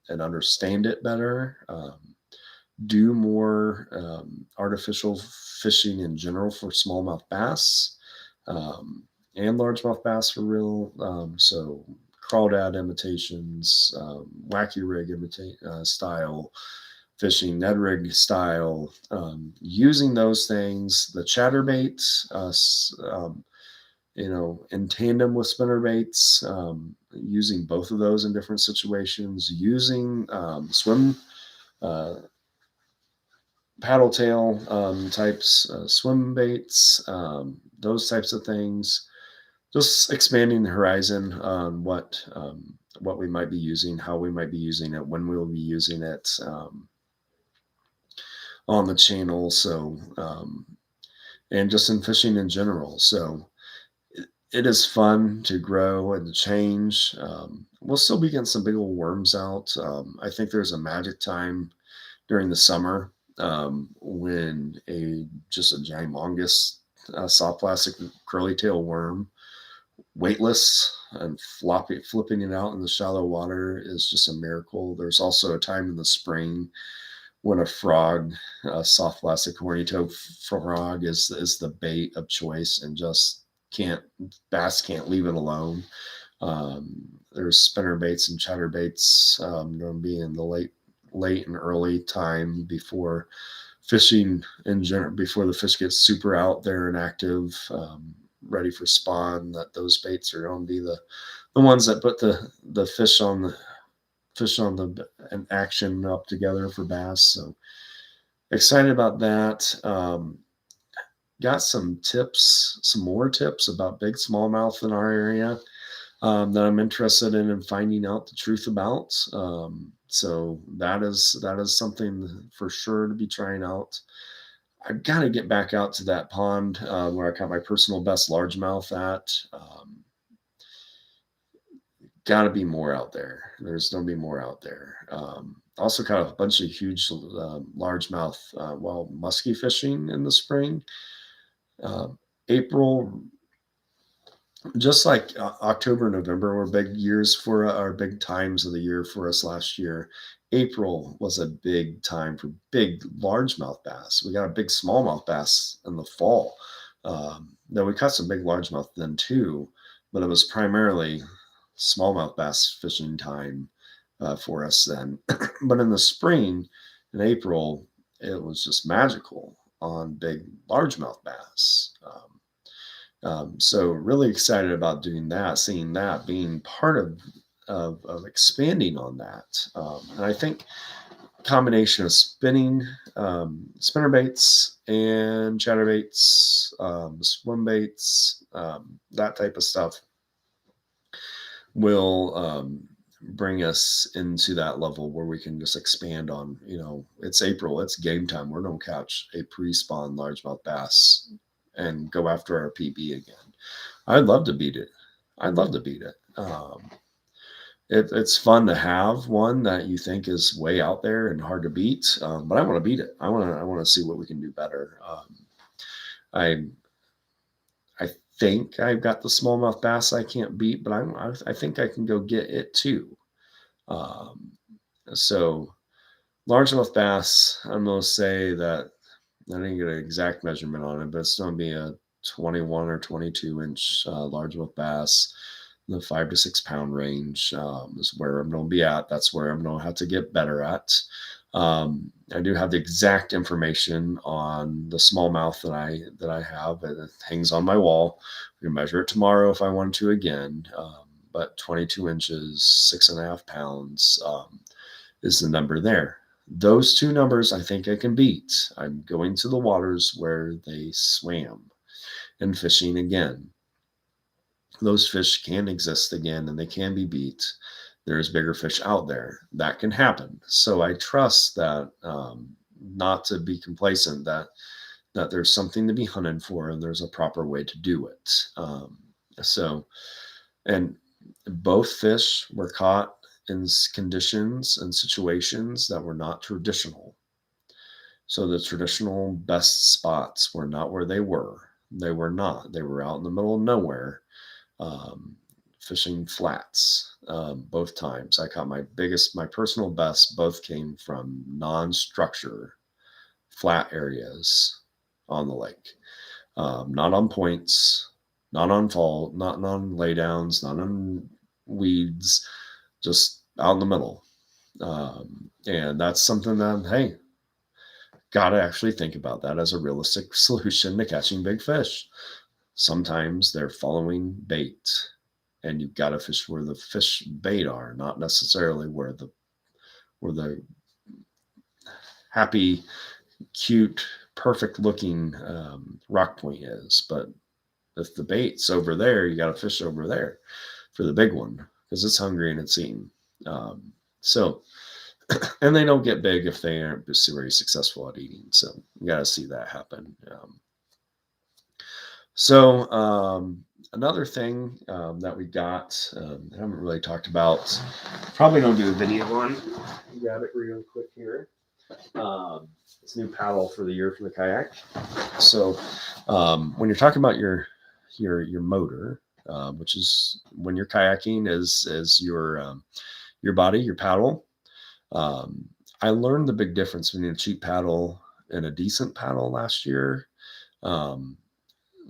and understand it better. Do more artificial fishing in general for smallmouth bass and largemouth bass for real. So crawdad imitations, wacky rig style fishing, Ned rig style, using those things, the chatterbaits, in tandem with spinner baits, using both of those in different situations, using swim paddle tail types, swim baits, those types of things. Just expanding the horizon on what we might be using, how we might be using it, when we will be using it on the channel. So, and just in fishing in general. So it is fun to grow and to change. We'll still be getting some big old worms out. I think there's a magic time during the summer when just a gymongous soft plastic curly tail worm, weightless and flipping it out in the shallow water is just a miracle. There's also a time in the spring when a frog, a soft plastic horny toe frog, is the bait of choice, and just bass can't leave it alone. There's spinner baits and chatter baits going to be in the late and early time before fishing in general, before the fish gets super out there and active, ready for spawn. That those baits are going to be the ones that put the fish on the an action up together for bass. So excited about that. Got some more tips about big smallmouth in our area that I'm interested in finding out the truth about. So that is something for sure to be trying out. I've got to get back out to that pond where I caught my personal best largemouth at. Got to be more out there. There's going to be more out there. Also caught a bunch of huge largemouth muskie fishing in the spring. April, just like October and November were big years for our big times of the year for us last year. April was a big time for big largemouth bass. We got a big smallmouth bass in the fall. Now we caught some big largemouth then too, but it was primarily smallmouth bass fishing time for us then. But in the spring, in April, it was just magical on big largemouth bass. So really excited about doing that, seeing that, being part of expanding on that. And I think combination of spinner baits and chatterbaits, swim baits, that type of stuff will bring us into that level where we can just expand on, it's April, it's game time. We're going to catch a pre-spawn largemouth bass and go after our PB again. I'd love to beat it. it's fun to have one that you think is way out there and hard to beat, but I want to beat it. I want to see what we can do better. I I think I've got the smallmouth bass I can't beat, but I think I can go get it too. Um, so largemouth bass, I'm gonna say that I didn't get an exact measurement on it, but it's gonna be a 21 or 22-inch largemouth bass. The 5 to 6 pound range is where I'm going to be at. That's where I'm going to have to get better at. I do have the exact information on the smallmouth that I have. It hangs on my wall. We can measure it tomorrow if I want to again. But 22 inches, 6.5 pounds is the number there. Those two numbers I think I can beat. I'm going to the waters where they swam and fishing again. Those fish can exist again and they can be beat. There's bigger fish out there that can happen. So I trust that, not to be complacent, that there's something to be hunted for and there's a proper way to do it. So, and both fish were caught in conditions and situations that were not traditional. So the traditional best spots were not where they were. They were not. They were out in the middle of nowhere, um, fishing flats. Both times I caught my personal best, both came from non-structure flat areas on the lake. Not on points, not on fall, not on laydowns, not on weeds, just out in the middle. And that's something that, hey, got to actually think about that as a realistic solution to catching big fish. Sometimes they're following bait, and you've got to fish where the fish bait are, not necessarily where the happy, cute, perfect looking rock point is. But if the bait's over there, you got to fish over there for the big one because it's hungry and it's eating. So, and they don't get big if they aren't very successful at eating. So you got to see that happen. Another thing that we got, I haven't really talked about, probably don't do a video on. Grab it real quick here. It's new paddle for the year for the kayak. So when you're talking about your motor, which is when you're kayaking, is your body, your paddle. I learned the big difference between a cheap paddle and a decent paddle last year.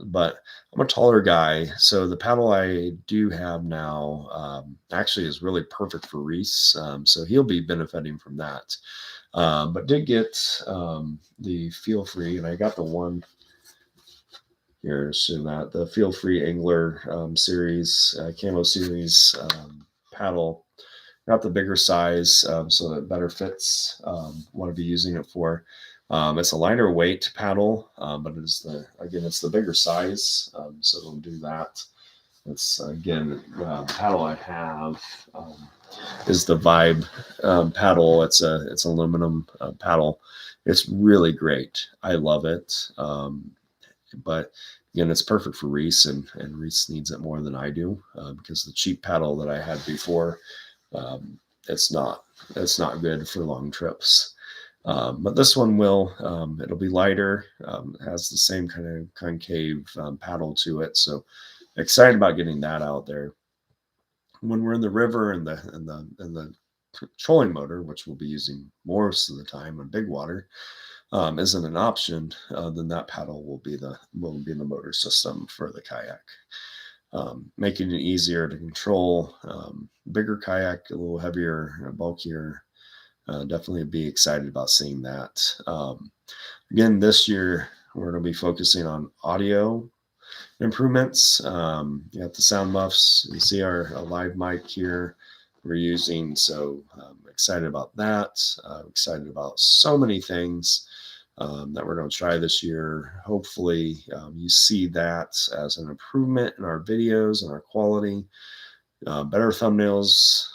But I'm a taller guy, so the paddle I do have now actually is really perfect for Reese. So he'll be benefiting from that. But did get the Feel Free, and I got the one here, so that the Feel Free Angler series, camo series paddle. Got the bigger size, so that it better fits what I'd be using it for. It's a lighter weight paddle, but it's the bigger size, so it'll do that. It's again the paddle I have is the Vibe paddle. It's aluminum paddle. It's really great. I love it. But again, it's perfect for Reese, and Reese needs it more than I do because the cheap paddle that I had before, it's not good for long trips. But this one will. It'll be lighter. Has the same kind of concave paddle to it. So excited about getting that out there. When we're in the river and the trolling motor, which we'll be using most of the time on big water, isn't an option, then that paddle will be the motor system for the kayak, making it easier to control. Bigger kayak, a little heavier, bulkier. Definitely be excited about seeing that. Again, this year we're going to be focusing on audio improvements. You got the sound muffs. You see our live mic here we're using. So excited about that. Excited about so many things that we're going to try this year. Hopefully you see that as an improvement in our videos and our quality, better thumbnails,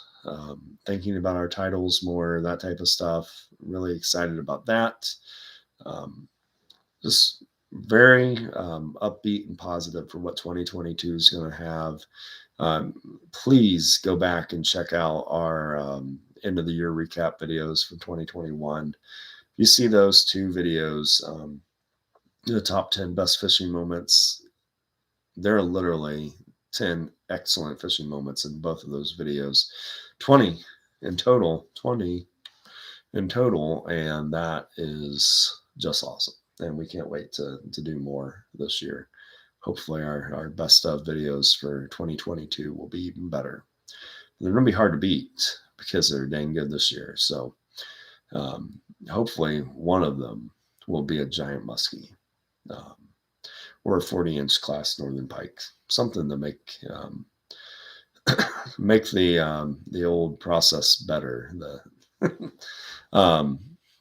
thinking about our titles more, that type of stuff. Really excited about that. Just very upbeat and positive for what 2022 is going to have. Please go back and check out our end of the year recap videos for 2021. You see those two videos, the top 10 best fishing moments. There are literally 10 excellent fishing moments in both of those videos. 20 in total, 20 in total, and that is just awesome. And we can't wait to do more this year. Hopefully our best of videos for 2022 will be even better. They're going to be hard to beat because they're dang good this year. So hopefully one of them will be a giant muskie. Or a 40-inch class northern pike, something to make the old process better.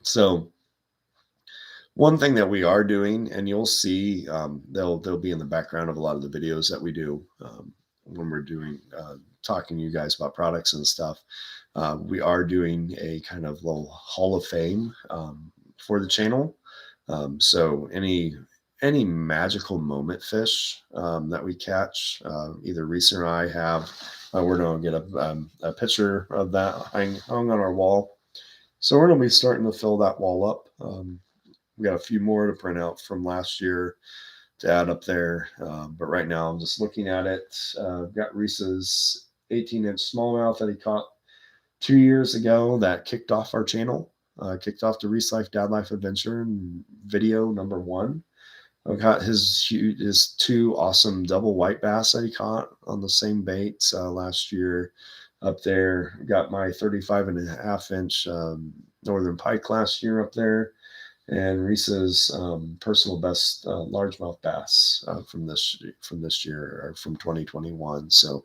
So one thing that we are doing, and you'll see, they'll be in the background of a lot of the videos that we do when we're doing talking to you guys about products and stuff. We are doing a kind of little Hall of Fame for the channel. So any magical moment fish that we catch, either Reese or I have, we're going to get a picture of that hung on our wall. So we're going to be starting to fill that wall up. We got a few more to print out from last year to add up there. But right now I'm just looking at it. Got Reese's 18-inch smallmouth that he caught 2 years ago that kicked off our channel, kicked off the Reese Life Dad Life Adventure video number 1. I got his 2 awesome double white bass that he caught on the same bait last year up there. Got my 35.5-inch northern pike last year up there, and Reese's personal best largemouth bass from this year, or from 2021. So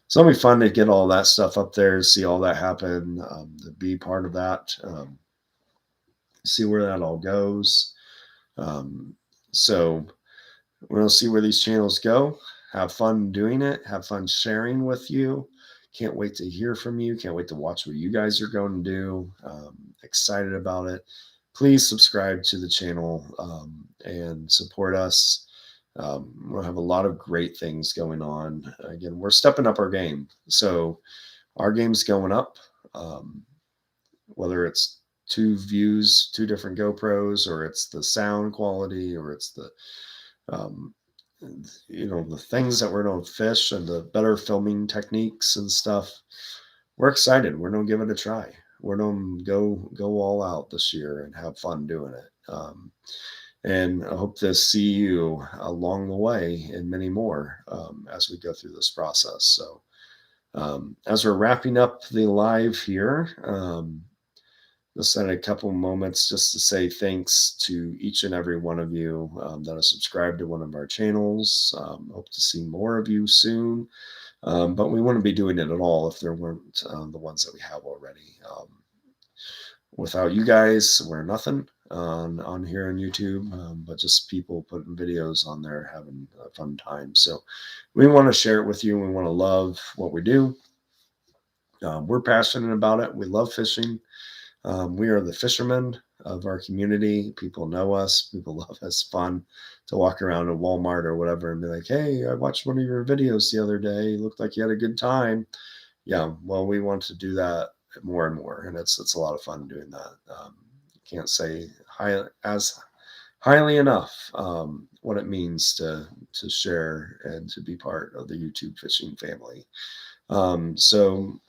it'll be fun to get all that stuff up there, see all that happen, to be part of that, see where that all goes. So we're going to see where these channels go. Have fun doing it. Have fun sharing with you. Can't wait to hear from you. Can't wait to watch what you guys are going to do. Excited about it. Please subscribe to the channel and support us. We'll have a lot of great things going on. Again, we're stepping up our game. So our game's going up, whether it's 2 views, 2 different GoPros, or it's the sound quality, or it's the the things that we're going to fish and the better filming techniques and stuff. We're excited. We're going to give it a try. We're going to go all out this year and have fun doing it. And I hope to see you along the way and many more as we go through this process. So as we're wrapping up the live here, just had a couple moments just to say thanks to each and every one of you that have subscribed to one of our channels. Hope to see more of you soon. But we wouldn't be doing it at all if there weren't the ones that we have already. Without you guys, we're nothing on here on YouTube, but just people putting videos on there, having a fun time. So we want to share it with you. We want to love what we do. We're passionate about it. We love fishing. We are the fishermen of our community. People know us. People love us. Fun to walk around a Walmart or whatever and be like, hey, I watched one of your videos the other day. Looked like you had a good time. Yeah, well, we want to do that more and more, and it's a lot of fun doing that. Can't say as highly enough what it means to share and to be part of the YouTube fishing family. So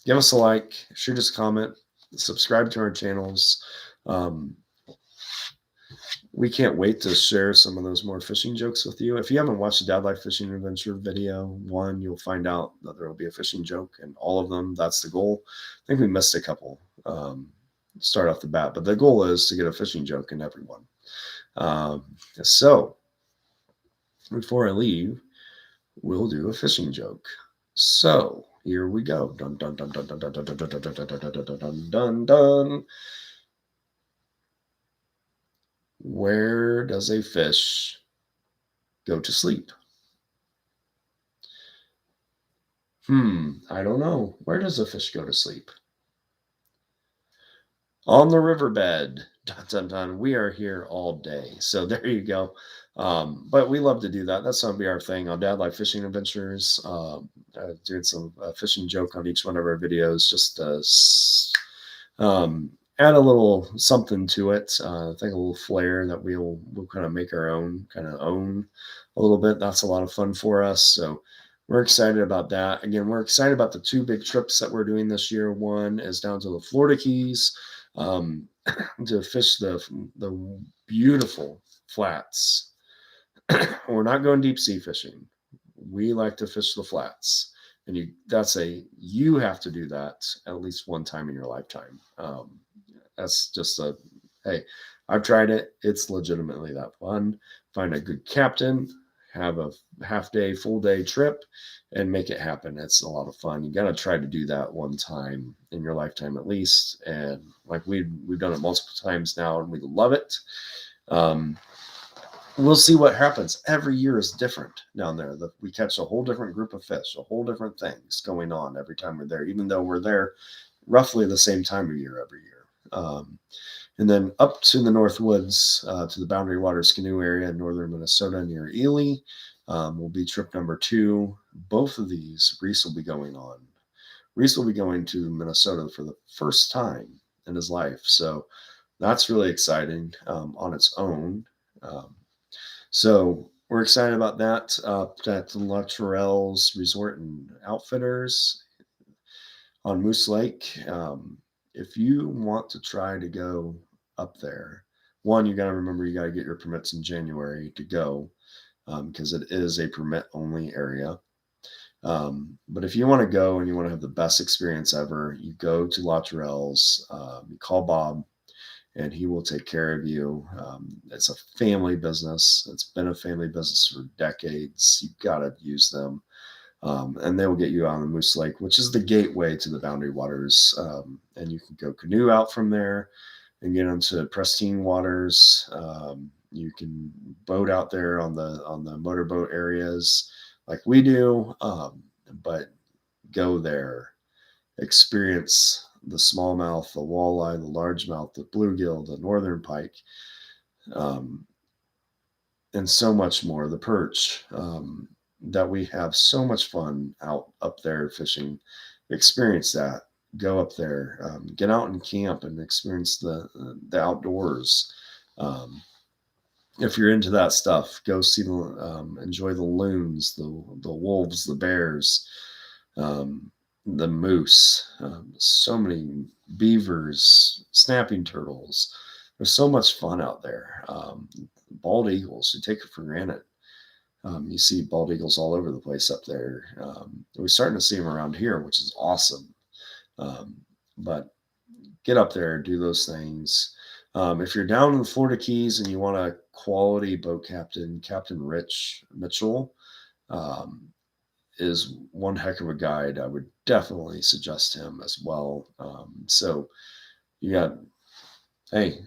give us a like, shoot us a comment, subscribe to our channels. We can't wait to share some of those more fishing jokes with you. If you haven't watched the Dad Life Fishing Adventure video 1, you'll find out that there will be a fishing joke in all of them. That's the goal. I think we missed a couple start off the bat, but the goal is to get a fishing joke in every one. So before I leave, we'll do a fishing joke. So here we go. Dun dun dun dun dun dun dun dun dun dun dun dun dun dun dun. Where does a fish go to sleep? I don't know. Where does a fish go to sleep? on the riverbed. Dun, dun, dun. We are here all day. So there you go. But we love to do that. That's going to be our thing on Dad Life Fishing Adventures. Doing some fishing joke on each one of our videos, just add a little something to it. I think a little flair that we'll kind of make our own, kind of own a little bit. That's a lot of fun for us. So we're excited about that. Again, we're excited about the 2 big trips that we're doing this year. One is down to the Florida Keys to fish the beautiful flats. We're not going deep sea fishing. We like to fish the flats, and you have to do that at least one time in your lifetime. That's just hey, I've tried it. It's legitimately that fun. Find a good captain, have a half day, full day trip, and make it happen. It's a lot of fun. You got to try to do that one time in your lifetime at least. And like we've done it multiple times now, and we love it. We'll see what happens. Every year is different down there. We catch a whole different group of fish, a whole different things going on every time we're there, even though we're there roughly the same time of year every year. And then up to the North Woods, to the Boundary Waters Canoe area in northern Minnesota near Ely, will be trip number 2. Both of these, Reese will be going on. Reese will be going to Minnesota for the first time in his life. So that's really exciting on its own. So we're excited about that. At the Luttrell's Resort and Outfitters on Moose Lake. If you want to try to go up there, one, you got to remember you got to get your permits in January to go because it is a permit only area. But if you want to go and you want to have the best experience ever, you go to Luttrell's, you call Bob, and he will take care of you. It's a family business. It's been a family business for decades. You've got to use them. And they will get you on the Moose Lake, which is the gateway to the Boundary Waters. And you can go canoe out from there and get into pristine waters. You can boat out there on the motorboat areas like we do, but go there, experience the smallmouth, the walleye, the largemouth, the bluegill, the northern pike, and so much more. The perch, that we have so much fun up there fishing. Experience that. Go up there, get out and camp and experience the outdoors. If you're into that stuff, go see enjoy the loons, the wolves, the bears, the moose, so many beavers, snapping turtles. There's so much fun out there. Bald eagles, you take it for granted. You see bald eagles all over the place up there. We're starting to see them around here, which is awesome. But get up there, do those things. If you're down in the Florida Keys and you want a quality boat captain, Captain Rich Mitchell is one heck of a guide. I would definitely suggest him as well. So you got, hey,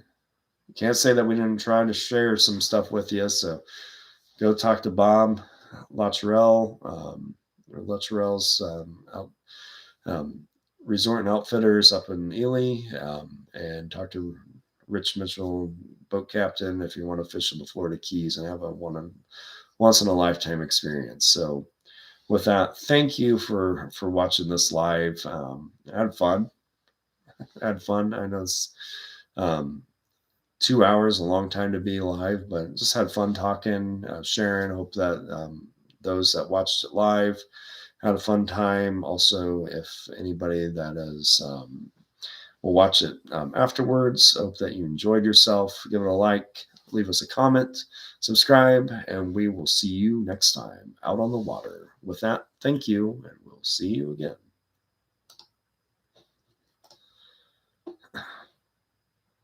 you can't say that we didn't try to share some stuff with you. So go talk to Bob Luttrell, or Luttrell's Resort and Outfitters up in Ely, and talk to Rich Mitchell, boat captain, if you want to fish in the Florida Keys and have a once in a lifetime experience. So with that, thank you for watching this live. I had fun. I know it's 2 hours, a long time to be live, but just had fun talking, sharing. Hope that those that watched it live had a fun time. Also, if anybody that is will watch it afterwards, hope that you enjoyed yourself. Give it a like, leave us a comment, subscribe, and we will see you next time out on the water. With that, thank you, and we'll see you again.